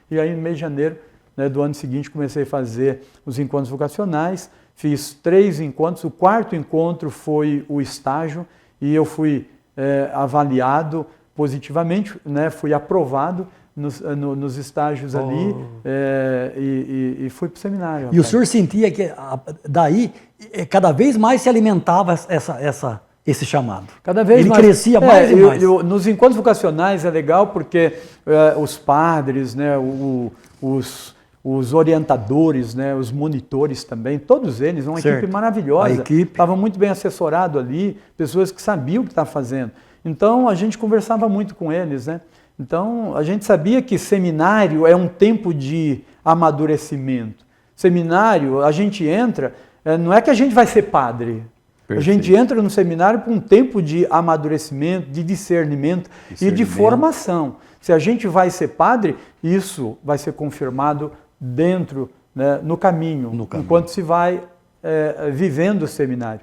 E aí, no mês de janeiro, né, do ano seguinte, comecei a fazer os encontros vocacionais. Fiz 3 encontros. O 4º encontro foi o estágio e eu fui avaliado positivamente, né, fui aprovado nos estágios ali e fui para o seminário. E rapaz, o senhor sentia que daí cada vez mais se alimentava esse chamado. Cada vez ele mais. Ele crescia mais e mais. Nos encontros vocacionais é legal porque os padres, né, os orientadores, né, os monitores também, todos eles, uma equipe maravilhosa. Estava muito bem assessorado ali, pessoas que sabiam o que estavam fazendo. Então a gente conversava muito com eles, né? Então a gente sabia que seminário é um tempo de amadurecimento. Seminário, a gente entra, não é que a gente vai ser padre. Perfeito. A gente entra no seminário para um tempo de amadurecimento, de discernimento e de formação. Se a gente vai ser padre, isso vai ser confirmado dentro, né, no caminho, enquanto se vai vivendo o seminário.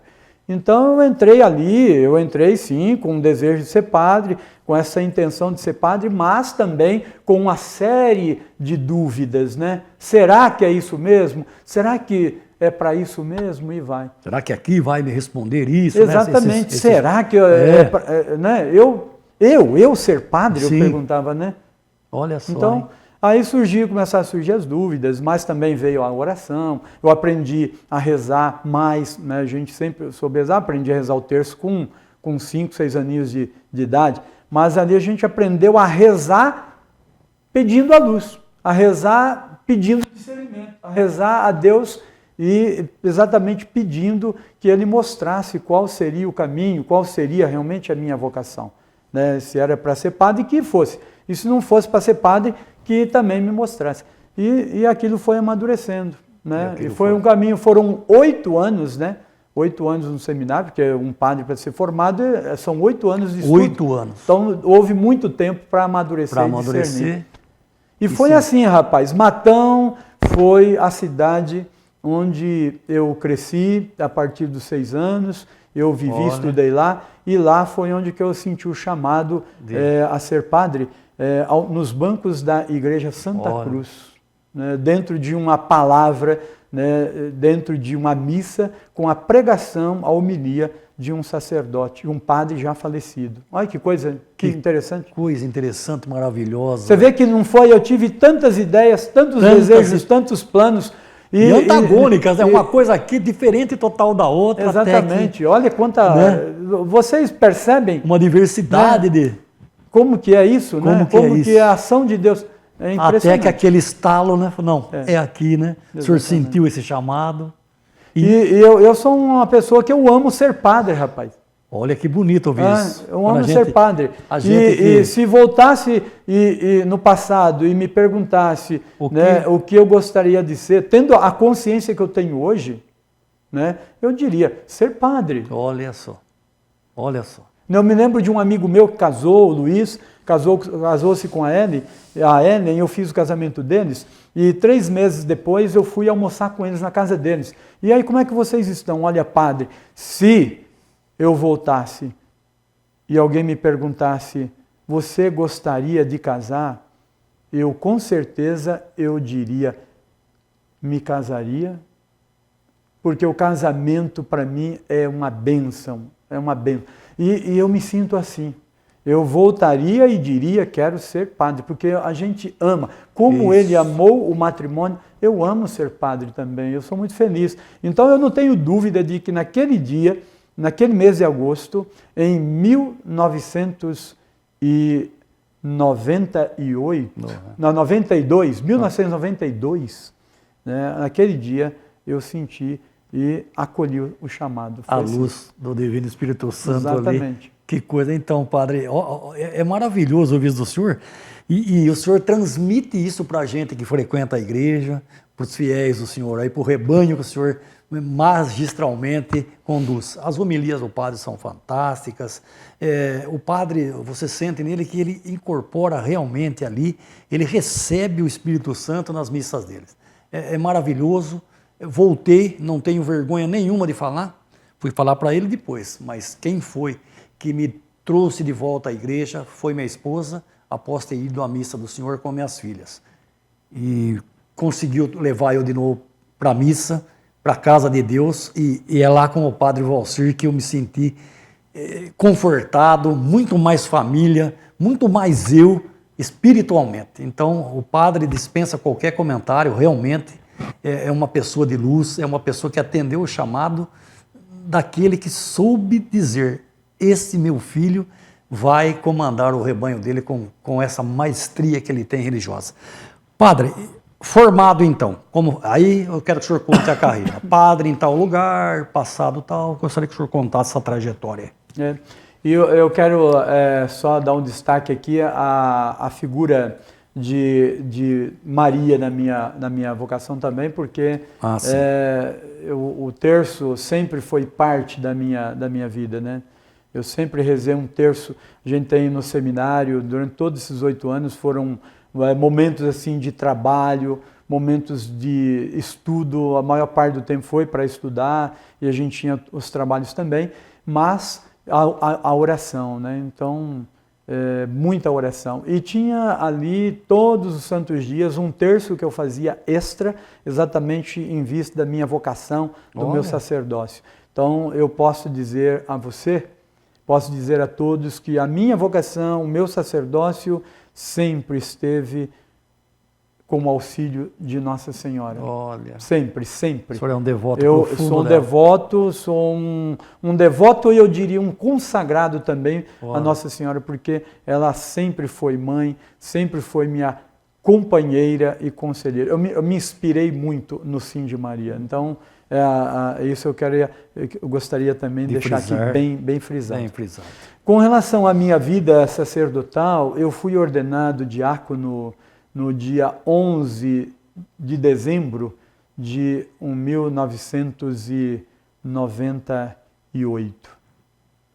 Então eu entrei sim com um desejo de ser padre, com essa intenção de ser padre, mas também com uma série de dúvidas, né? Será que é isso mesmo? Será que é para isso mesmo? E vai. Será que aqui vai me responder isso? Exatamente. Né? Será que né? eu ser padre? Sim. Eu perguntava, né? Olha só. Então, aí começaram a surgir as dúvidas, mas também veio a oração. Eu aprendi a rezar mais, né? A gente sempre soube rezar, aprendi a rezar o terço com 5, 6 aninhos de idade. Mas ali a gente aprendeu a rezar pedindo a luz, a rezar pedindo discernimento, a rezar a Deus e exatamente pedindo que Ele mostrasse qual seria o caminho, qual seria realmente a minha vocação. Né? Se era para ser padre, que fosse. E se não fosse para ser padre, que também me mostrasse. E aquilo foi amadurecendo. Né? E foi um caminho, foram 8 anos, né? 8 anos no seminário, porque um padre para ser formado são 8 anos de estudo. 8 anos. Então houve muito tempo para amadurecer. E foi assim, rapaz. Matão foi a cidade onde eu cresci a partir dos 6 anos. Eu vivi, estudei lá. E lá foi onde que eu senti o chamado a ser padre, nos bancos da Igreja Santa Cruz. Né, dentro de uma palavra, né, dentro de uma missa, com a pregação, a homilia de um sacerdote, um padre já falecido. Olha que coisa que interessante. Coisa interessante, maravilhosa. Você vê que não foi, eu tive tantas ideias, tantos desejos, tantos planos. E antagônicas, é uma coisa aqui diferente total da outra. Exatamente, olha quanta... Né? Vocês percebem... Uma diversidade, né, de... Como que é isso, né? Como que é a ação de Deus... É até que aquele estalo, né? Não, é aqui, né? Exatamente. O senhor sentiu esse chamado. E eu sou uma pessoa que eu amo ser padre, rapaz. Olha que bonito ouvir isso. Eu amo ser padre. E se voltasse no passado e me perguntasse o que eu gostaria de ser, tendo a consciência que eu tenho hoje, né, eu diria, ser padre. Olha só, olha só. Eu me lembro de um amigo meu que casou, o Luiz, casou-se com a Ellen, e eu fiz o casamento deles, e 3 meses depois eu fui almoçar com eles na casa deles. E aí, como é que vocês estão? Olha, padre, se eu voltasse e alguém me perguntasse, você gostaria de casar? Eu, com certeza, eu diria, me casaria, porque o casamento, para mim, é uma bênção, é uma bênção. E eu me sinto assim. Eu voltaria e diria, quero ser padre, porque a gente ama. Como ele amou o matrimônio, eu amo ser padre também, eu sou muito feliz. Então eu não tenho dúvida de que naquele dia, naquele mês de agosto, em 1992, 1992, né, naquele dia eu senti e acolhi o chamado. A luz do Divino Espírito Santo. Exatamente. Ali. Que coisa, então, padre, é maravilhoso ouvir isso do senhor, e o senhor transmite isso para a gente que frequenta a igreja, para os fiéis do senhor, aí para o rebanho que o senhor magistralmente conduz. As homilias do padre são fantásticas, o padre, você sente nele que ele incorpora realmente ali, ele recebe o Espírito Santo nas missas dele. É maravilhoso, eu voltei, não tenho vergonha nenhuma de falar, fui falar para ele depois, mas quem foi que me trouxe de volta à igreja foi minha esposa, após ter ido à missa do Senhor com minhas filhas. E conseguiu levar eu de novo para a missa, para a casa de Deus, e é lá com o padre Valcir que eu me senti confortado, muito mais família, muito mais eu espiritualmente. Então, o padre dispensa qualquer comentário, realmente é uma pessoa de luz, é uma pessoa que atendeu o chamado daquele que soube dizer: esse meu filho vai comandar o rebanho dele com essa maestria que ele tem religiosa. Padre, formado então, aí eu quero que o senhor conte a carreira. Padre em tal lugar, passado tal, gostaria que o senhor contasse essa trajetória. E eu quero só dar um destaque aqui à figura de Maria na minha vocação também, porque o terço sempre foi parte da minha vida, né? Eu sempre rezei um terço. A gente tem no seminário, durante todos esses 8 anos, foram momentos assim de trabalho, momentos de estudo, a maior parte do tempo foi para estudar, e a gente tinha os trabalhos também, mas a oração, né? Então, muita oração. E tinha ali, todos os santos dias, um terço que eu fazia extra, exatamente em vista da minha vocação, do meu sacerdócio. Então, eu posso dizer a você, posso dizer a todos que a minha vocação, o meu sacerdócio, sempre esteve com o auxílio de Nossa Senhora. Olha. Sempre, sempre. O senhor é um devoto Eu profundo sou um dela. devoto, sou um devoto e eu diria um consagrado também a Nossa Senhora, porque ela sempre foi mãe, sempre foi minha companheira e conselheira. Eu me inspirei muito no Sim de Maria. Então, isso eu gostaria também de deixar frisar, aqui bem frisado. Bem frisado. Com relação à minha vida sacerdotal, eu fui ordenado diácono no dia 11 de dezembro de 1998.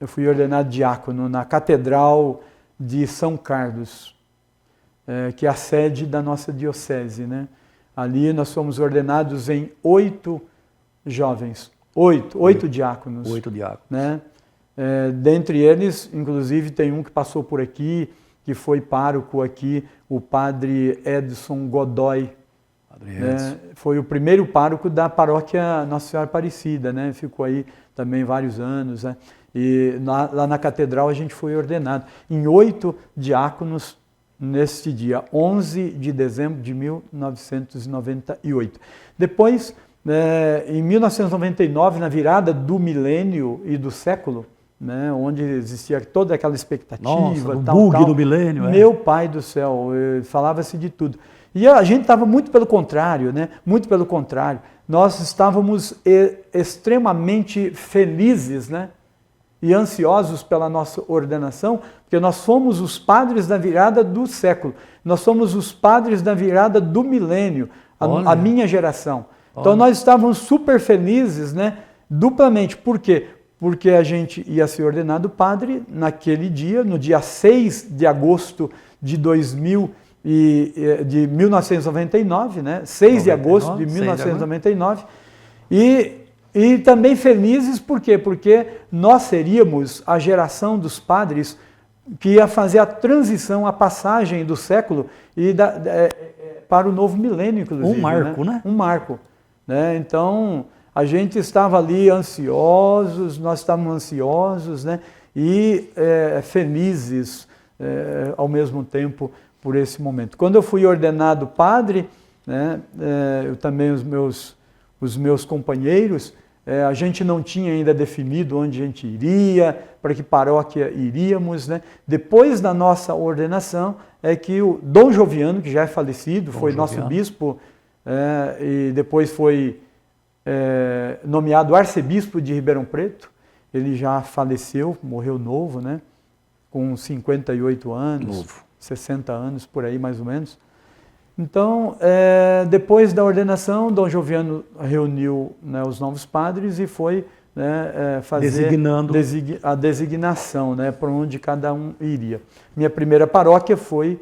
Eu fui ordenado diácono na Catedral de São Carlos, que é a sede da nossa diocese, né? Ali nós fomos ordenados em 8 jovens, 8 diáconos. 8 diáconos. Né? Dentre eles, inclusive, tem um que passou por aqui, que foi pároco aqui, o padre Edson Godoy. Foi o primeiro pároco da paróquia Nossa Senhora Aparecida, né? Ficou aí também vários anos. Né? E lá na catedral a gente foi ordenado em 8 diáconos neste dia, 11 de dezembro de 1998. Depois, em 1999, na virada do milênio e do século, né, onde existia toda aquela expectativa, Nossa, o bug do milênio. Meu pai do céu, falava-se de tudo. E a gente estava muito pelo contrário, né? Muito pelo contrário. Nós estávamos extremamente felizes, né? E ansiosos pela nossa ordenação, porque nós somos os padres da virada do século. Nós somos os padres da virada do milênio, a minha geração. Então nós estávamos super felizes, né? Duplamente. Por quê? Porque a gente ia ser ordenado padre naquele dia, no dia 6 de agosto de 1999, né? 6 de agosto de 1999. E também felizes, por quê? Porque nós seríamos a geração dos padres que ia fazer a transição, a passagem do século para o novo milênio, inclusive. Um marco, né? Um marco. Né? Então, a gente estava ali ansiosos, nós estávamos ansiosos, né? E felizes ao mesmo tempo por esse momento. Quando eu fui ordenado padre, né, eu também os meus companheiros, a gente não tinha ainda definido onde a gente iria, para que paróquia iríamos, né? Depois da nossa ordenação é que o Dom Joviano, que já é falecido, foi nosso bispo, e depois foi nomeado arcebispo de Ribeirão Preto, ele já faleceu, morreu novo, né? Com 58 anos, Novo. 60 anos, por aí mais ou menos. Então, depois da ordenação, Dom Joviano reuniu, né, os novos padres e foi, né, fazer Designando. a designação, né, para onde cada um iria. Minha primeira paróquia foi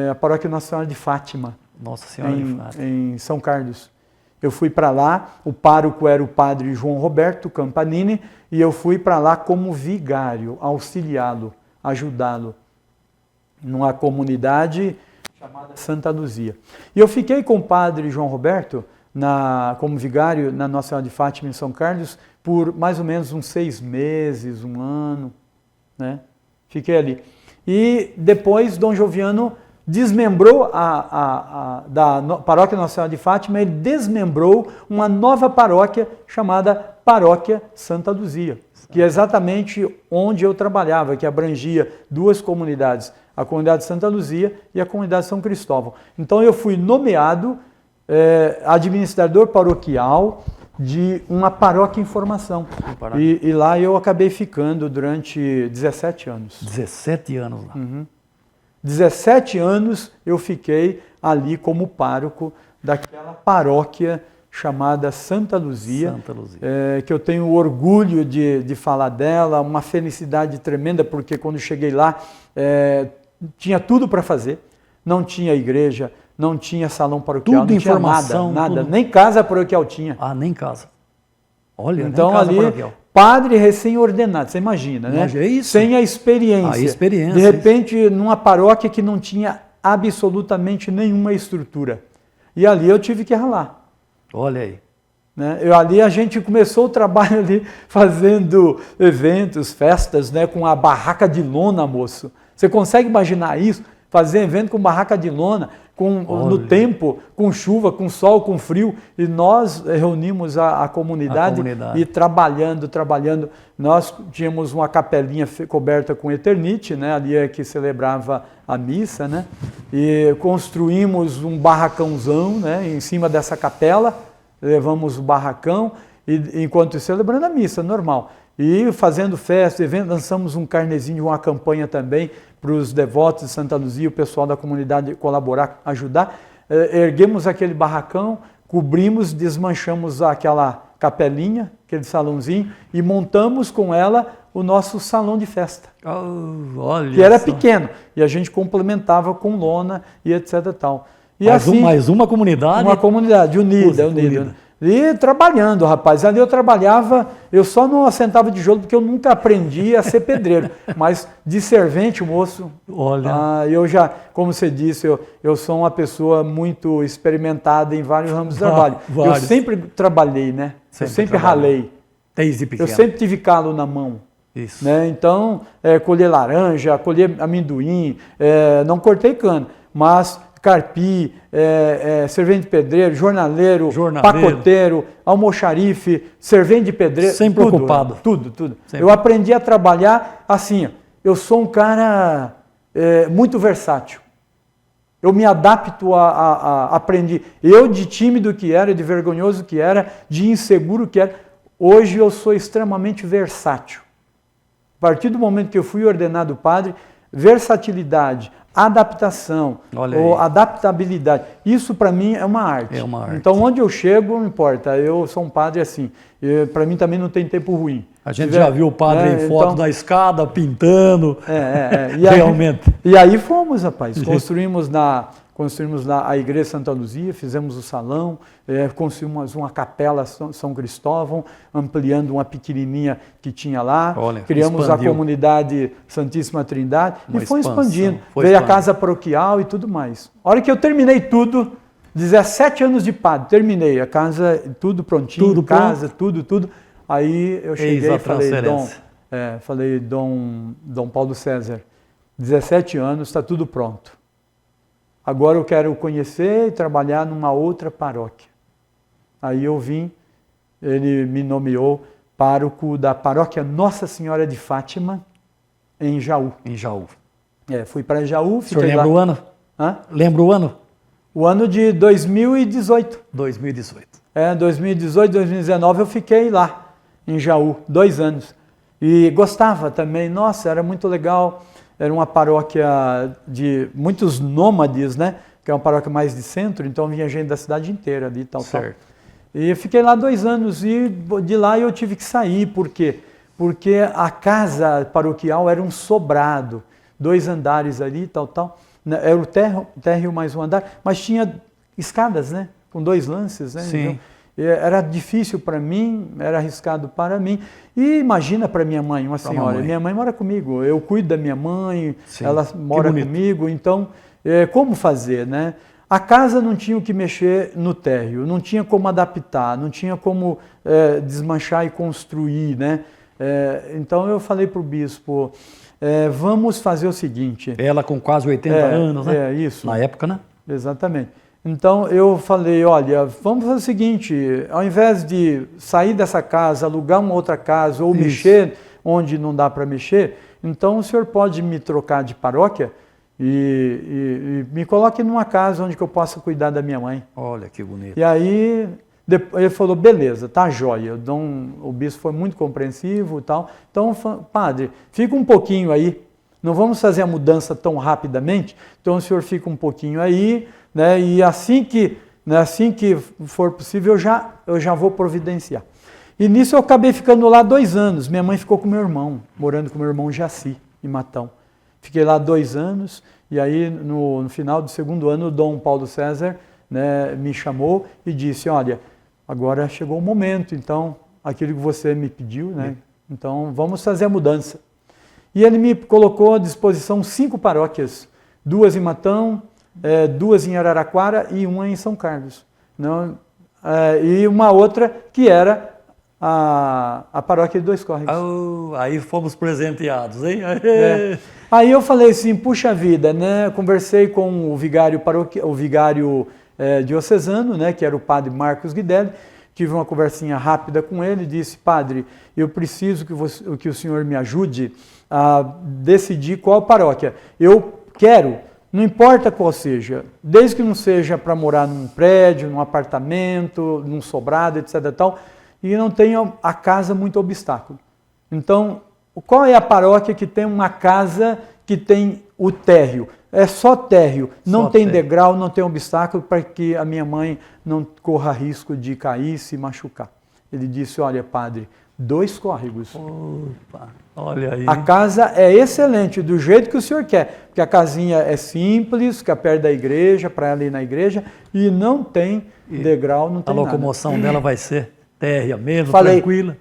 a Paróquia Nossa Senhora de Fátima, Nossa Senhora de Fátima. em São Carlos. Eu fui para lá, o pároco era o padre João Roberto Campanini, e eu fui para lá como vigário, auxiliá-lo, ajudá-lo, numa comunidade chamada Santa Luzia. E eu fiquei com o padre João Roberto, como vigário na Nossa Senhora de Fátima, em São Carlos, por mais ou menos uns 6 meses, 1 ano, né? Fiquei ali. E depois Dom Joviano desmembrou da Paróquia Nossa Senhora de Fátima, ele desmembrou uma nova paróquia chamada Paróquia Santa Luzia, que é exatamente onde eu trabalhava, que abrangia 2 comunidades, a comunidade Santa Luzia e a comunidade São Cristóvão. Então eu fui nomeado administrador paroquial de uma paróquia em formação. E lá eu acabei ficando durante 17 anos. 17 anos lá. 17 anos eu fiquei ali como pároco daquela paróquia chamada Santa Luzia, Santa Luzia. Que eu tenho orgulho de falar dela, uma felicidade tremenda, porque quando cheguei lá tinha tudo para fazer, não tinha igreja, não tinha salão paroquial, Tudo não tinha informação, nada, tudo. nem casa paroquial tinha. Ah, nem casa. Olha, Então nem casa ali, paroquial. padre recém-ordenado, você imagina, né? Mas é isso. Sem a experiência. A experiência, De repente, numa paróquia que não tinha absolutamente nenhuma estrutura. E ali eu tive que ralar. Olha aí. Né? Ali a gente começou o trabalho ali fazendo eventos, festas, né? Com a barraca de lona, moço. Você consegue imaginar isso? Fazer evento com barraca de lona, no tempo, com chuva, com sol, com frio, e nós reunimos a comunidade e trabalhando. Nós tínhamos uma capelinha coberta com eternite, né? Ali é que celebrava a missa, né? E construímos um barracãozão, né? Em cima dessa capela, levamos o barracão, e enquanto celebrando a missa, normal. E fazendo festa, evento, lançamos um carnezinho, uma campanha também para os devotos de Santa Luzia, o pessoal da comunidade colaborar, ajudar. Erguemos aquele barracão, cobrimos, desmanchamos aquela capelinha, aquele salãozinho, e montamos com ela o nosso salão de festa, Olha que era só. pequeno, e a gente complementava com lona e etc. Tal. E Mais uma comunidade. uma comunidade unida. E trabalhando, rapaz. Ali eu trabalhava, eu só não assentava de tijolo porque eu nunca aprendi a ser pedreiro. Mas de servente, moço, Olha. eu já, como você disse, eu sou uma pessoa muito experimentada em vários ramos de trabalho. Eu sempre trabalhei, né? Eu sempre ralei. Desde pequeno. Eu sempre tive calo na mão. Isso. Né? Então, colher laranja, colher amendoim, não cortei cana, mas carpi, servente de pedreiro, jornaleiro, pacoteiro, almoxarife, servente de pedreiro. Sempre tudo, ocupado. Tudo. Sempre. Eu aprendi a trabalhar assim, eu sou um cara muito versátil. Eu me adapto aprendi. Eu de tímido que era, de vergonhoso que era, de inseguro que era, hoje eu sou extremamente versátil. A partir do momento que eu fui ordenado padre, versatilidade, adaptação, ou adaptabilidade, isso para mim é uma arte. É uma arte. Então onde eu chego, não importa, eu sou um padre assim, para mim também não tem tempo ruim. A gente já viu o padre em foto da escada, pintando, realmente. E aí fomos, rapaz, construímos a Igreja Santa Luzia, fizemos o salão, construímos uma capela São Cristóvão, ampliando uma pequenininha que tinha lá, criamos expandiu. A comunidade Santíssima Trindade e foi expandindo. Foi Veio a casa paroquial e tudo mais. A hora que eu terminei tudo, 17 anos de padre, terminei a casa, tudo prontinho, tudo. Aí eu cheguei e falei, Dom Paulo César, 17 anos, está tudo pronto. Agora eu quero conhecer e trabalhar numa outra paróquia. Aí eu vim, ele me nomeou pároco da paróquia Nossa Senhora de Fátima, em Jaú. Em Jaú. Fui para Jaú, fiquei lá. O senhor lembra o ano? Lembra o ano? O ano de 2018. 2018. 2018, 2019 eu fiquei lá, em Jaú, 2 anos. E gostava também, nossa, era muito legal. Era uma paróquia de muitos nômades, né? Que é uma paróquia mais de centro, então vinha gente da cidade inteira ali, tal. E fiquei lá 2 anos e de lá eu tive que sair, por quê? Porque a casa paroquial era um sobrado, 2 andares ali, tal. Era o térreo mais um andar, mas tinha escadas, né? Com 2 lances, né? Sim. Então, era difícil para mim, era arriscado para mim. E imagina para minha mãe, uma senhora, minha mãe mora comigo, eu cuido da minha mãe, sim, ela mora comigo, então como fazer, né? A casa não tinha o que mexer no térreo, não tinha como adaptar, não tinha como desmanchar e construir, né? Então eu falei para o bispo, vamos fazer o seguinte... Ela com quase 80 anos, né? Isso. Na época, né? Exatamente. Então eu falei, olha, vamos fazer o seguinte, ao invés de sair dessa casa, alugar uma outra casa ou mexer onde não dá para mexer, então o senhor pode me trocar de paróquia e me coloque numa casa onde eu possa cuidar da minha mãe. Olha que bonito. E aí ele falou, beleza, tá jóia. O bispo foi muito compreensivo e tal. Então, padre, fica um pouquinho aí, não vamos fazer a mudança tão rapidamente, então o senhor fica um pouquinho aí, né, e assim que for possível eu já vou providenciar. E nisso eu acabei ficando lá 2 anos, minha mãe ficou com meu irmão, morando com meu irmão Jaci, em Matão. Fiquei lá 2 anos, e aí no final do 2º ano o Dom Paulo César, né, me chamou e disse, olha, agora chegou o momento, então, aquilo que você me pediu, né, então vamos fazer a mudança. E ele me colocou à disposição 5 paróquias, 2 em Matão, 2 em Araraquara e 1 em São Carlos. Não, e uma outra que era a paróquia de 2 Córregos. Aí fomos presenteados, hein? Aí eu falei assim, puxa vida, né? Conversei com o vigário diocesano, né? Que era o padre Marcos Guidelli. Tive uma conversinha rápida com ele, disse, padre, eu preciso que o senhor me ajude a decidir qual paróquia. Eu quero, não importa qual seja, desde que não seja para morar num prédio, num apartamento, num sobrado, etc. Tal, e não tenha a casa muito obstáculo. Então, qual é a paróquia que tem uma casa que tem o térreo? É só térreo, não tem degrau, não tem obstáculo para que a minha mãe não corra risco de cair e se machucar. Ele disse, olha, padre, 2 Córregos. Opa, olha aí. A casa é excelente, do jeito que o senhor quer, porque a casinha é simples, fica perto da igreja, para ela ir na igreja, e não tem degrau, não tem nada. A locomoção dela vai ser térrea mesmo, falei, tranquila.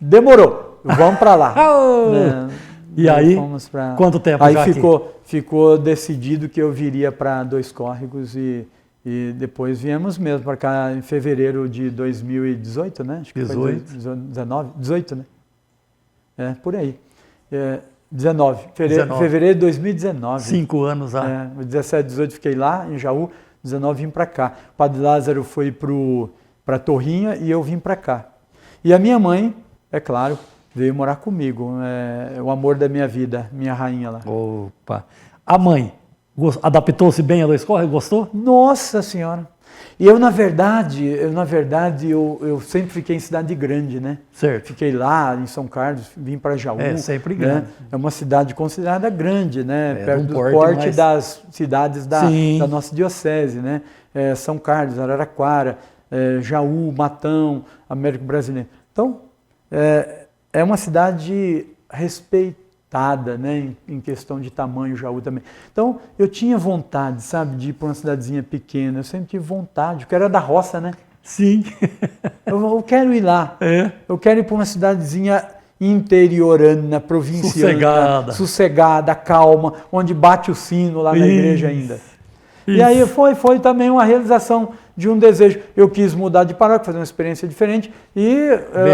Demorou, vamos para lá. E aí, quanto tempo aí já ficou decidido que eu viria para 2 Córregos e depois viemos mesmo para cá em fevereiro de 2018, né? Acho que 18, né? Por aí. 19, fevereiro de 2019. 5 anos já. 17, 18 fiquei lá em Jaú, 19 vim para cá. O padre Lázaro foi para Torrinha e eu vim para cá. E a minha mãe, é claro, veio morar comigo, o amor da minha vida, minha rainha lá. Opa! A mãe, adaptou-se bem a 2 Córregos, gostou? Nossa Senhora! E eu, na verdade, eu sempre fiquei em cidade grande, né? Certo. Fiquei lá em São Carlos, vim para Jaú. Sempre grande. Né? É uma cidade considerada grande, né? Perto do porte das cidades da nossa diocese, né? São Carlos, Araraquara, Jaú, Matão, Américo Brasileiro. Então, é uma cidade respeitada, né, em questão de tamanho, Jaú também. Então, eu tinha vontade, sabe, de ir para uma cidadezinha pequena, eu sempre tive vontade, porque era da roça, né? Sim. Eu quero ir lá, eu quero ir para uma cidadezinha interiorana, provinciana, sossegada, calma, onde bate o sino lá na igreja ainda. E aí foi também uma realização de um desejo. Eu quis mudar de paróquia, fazer uma experiência diferente e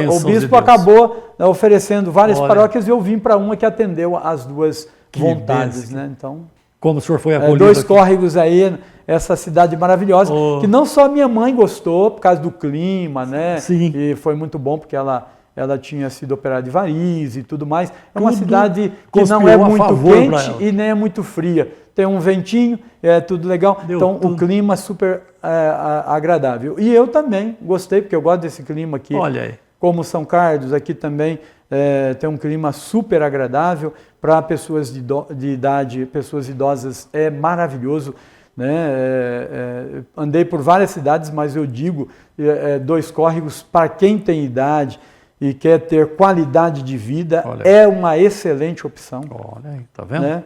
o bispo acabou oferecendo várias paróquias e eu vim para uma que atendeu as 2 vontades. Né? Então, como o senhor foi acolhido 2 Córregos aí, essa cidade maravilhosa, que não só minha mãe gostou por causa do clima, né? Sim. E foi muito bom porque ela tinha sido operada de varizes e tudo mais. É uma cidade que não é muito quente e nem é muito fria. Tem um ventinho, é tudo legal. Então, o clima é super agradável. E eu também gostei, porque eu gosto desse clima aqui. Olha aí. Como São Carlos, aqui também tem um clima super agradável. Para pessoas de idade, pessoas idosas, é maravilhoso. Né? Andei por várias cidades, mas eu digo, Dois Córregos, para quem tem idade e quer ter qualidade de vida, é uma excelente opção. Olha aí, tá vendo? Né?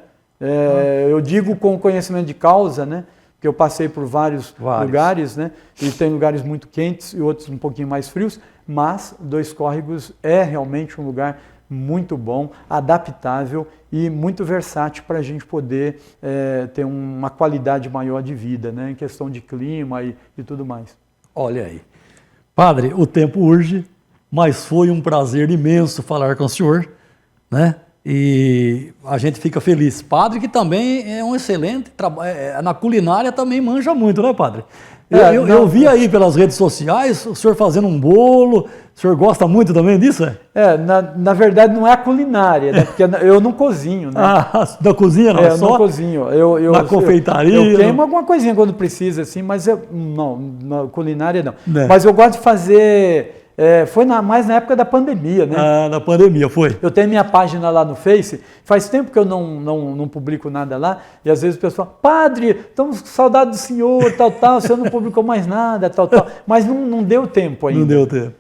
Eu digo com conhecimento de causa, né? Que eu passei por vários lugares, né? E tem lugares muito quentes e outros um pouquinho mais frios, mas Dois Córregos é realmente um lugar muito bom, adaptável e muito versátil para a gente poder ter uma qualidade maior de vida, né? Em questão de clima e tudo mais. Olha aí. Padre, o tempo urge, mas foi um prazer imenso falar com o senhor, né? E a gente fica feliz. Padre que também é um excelente trabalho, na culinária também manja muito, né, padre? Eu vi aí pelas redes sociais o senhor fazendo um bolo, o senhor gosta muito também disso? Na verdade não é a culinária, né? Porque eu não cozinho, né? Da cozinha não, eu não cozinho. Na confeitaria? Eu queimo alguma coisinha quando precisa, assim, mas não, na culinária não. Mas eu gosto de fazer... foi mais na época da pandemia, né? Na pandemia, foi. Eu tenho minha página lá no Face, faz tempo que eu não publico nada lá, e às vezes o pessoal fala, padre, estamos com saudade do senhor, tal, o senhor não publicou mais nada, tal. Mas não deu tempo ainda. Não deu tempo.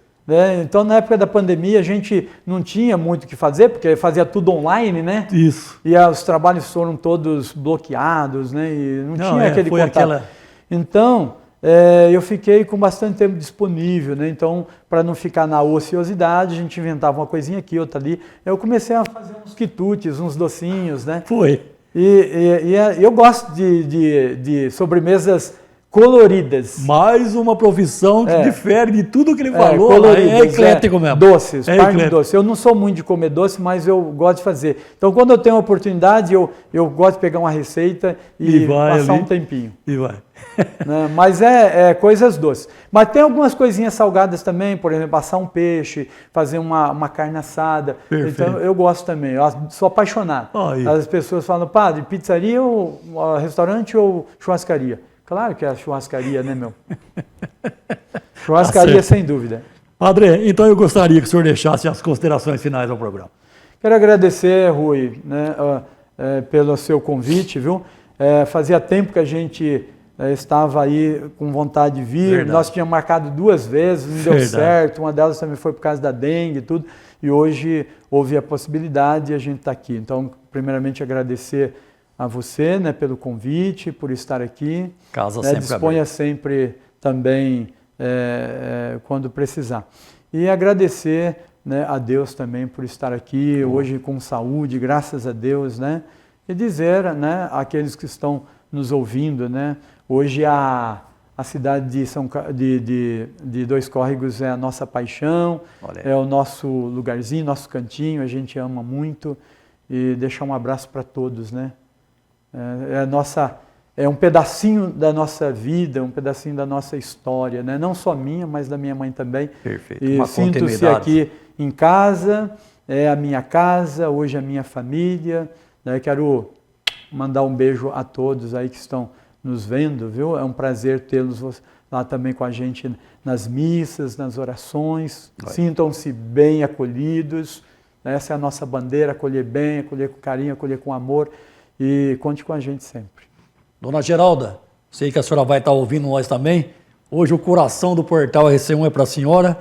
Então, na época da pandemia, a gente não tinha muito o que fazer, porque fazia tudo online, né? Isso. E os trabalhos foram todos bloqueados, né? E não tinha aquele contato. Então... eu fiquei com bastante tempo disponível, né? Então, para não ficar na ociosidade, a gente inventava uma coisinha aqui, outra ali. Eu comecei a fazer uns quitutes, uns docinhos, né? Foi. E eu gosto de sobremesas coloridas. Mais uma profissão que difere de tudo que ele falou. Coloridas, é eclético mesmo. Doces, parte de doce. Eu não sou muito de comer doce, mas eu gosto de fazer. Então, quando eu tenho a oportunidade, eu gosto de pegar uma receita e passar um tempinho. E vai. Né? Mas coisas doces. Mas tem algumas coisinhas salgadas também, por exemplo, assar um peixe, fazer uma carne assada. Perfeito. Então eu gosto também, eu sou apaixonado. As pessoas falam, padre, pizzaria ou restaurante ou churrascaria? Claro que é a churrascaria, né, meu? Churrascaria, sem dúvida. Padre, então eu gostaria que o senhor deixasse as considerações finais ao programa. Quero agradecer, Rui, né, pelo seu convite, viu? Fazia tempo que a gente estava aí com vontade de vir. Verdade. Nós tínhamos marcado 2 vezes, não deu certo. Uma delas também foi por causa da dengue e tudo. E hoje houve a possibilidade e a gente está aqui. Então, primeiramente, agradecer a você, né, pelo convite, por estar aqui. Casa sempre disponha sempre também quando precisar. E agradecer, né, a Deus também por estar aqui hoje com saúde, graças a Deus, né? E dizer, né, àqueles que estão nos ouvindo, né? Hoje a cidade de Dois Córregos é a nossa paixão, é o nosso lugarzinho, nosso cantinho, a gente ama muito. E deixar um abraço para todos, né? É um pedacinho da nossa vida, um pedacinho da nossa história, né? Não só minha, mas da minha mãe também. Perfeito. E sinto-se aqui em casa, é a minha casa, hoje a minha família. Né? Quero mandar um beijo a todos aí que estão nos vendo, viu? É um prazer tê-los lá também com a gente nas missas, nas orações. Sintam-se bem acolhidos. Essa é a nossa bandeira, acolher bem, acolher com carinho, acolher com amor. E conte com a gente sempre. Dona Geralda, sei que a senhora vai estar ouvindo nós também. Hoje o coração do Portal RC1 é para a senhora,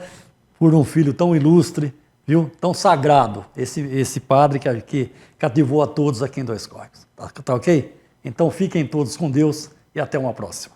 por um filho tão ilustre, viu? Tão sagrado, esse padre que cativou a todos aqui em Dois Córregos. Tá ok? Então fiquem todos com Deus e até uma próxima.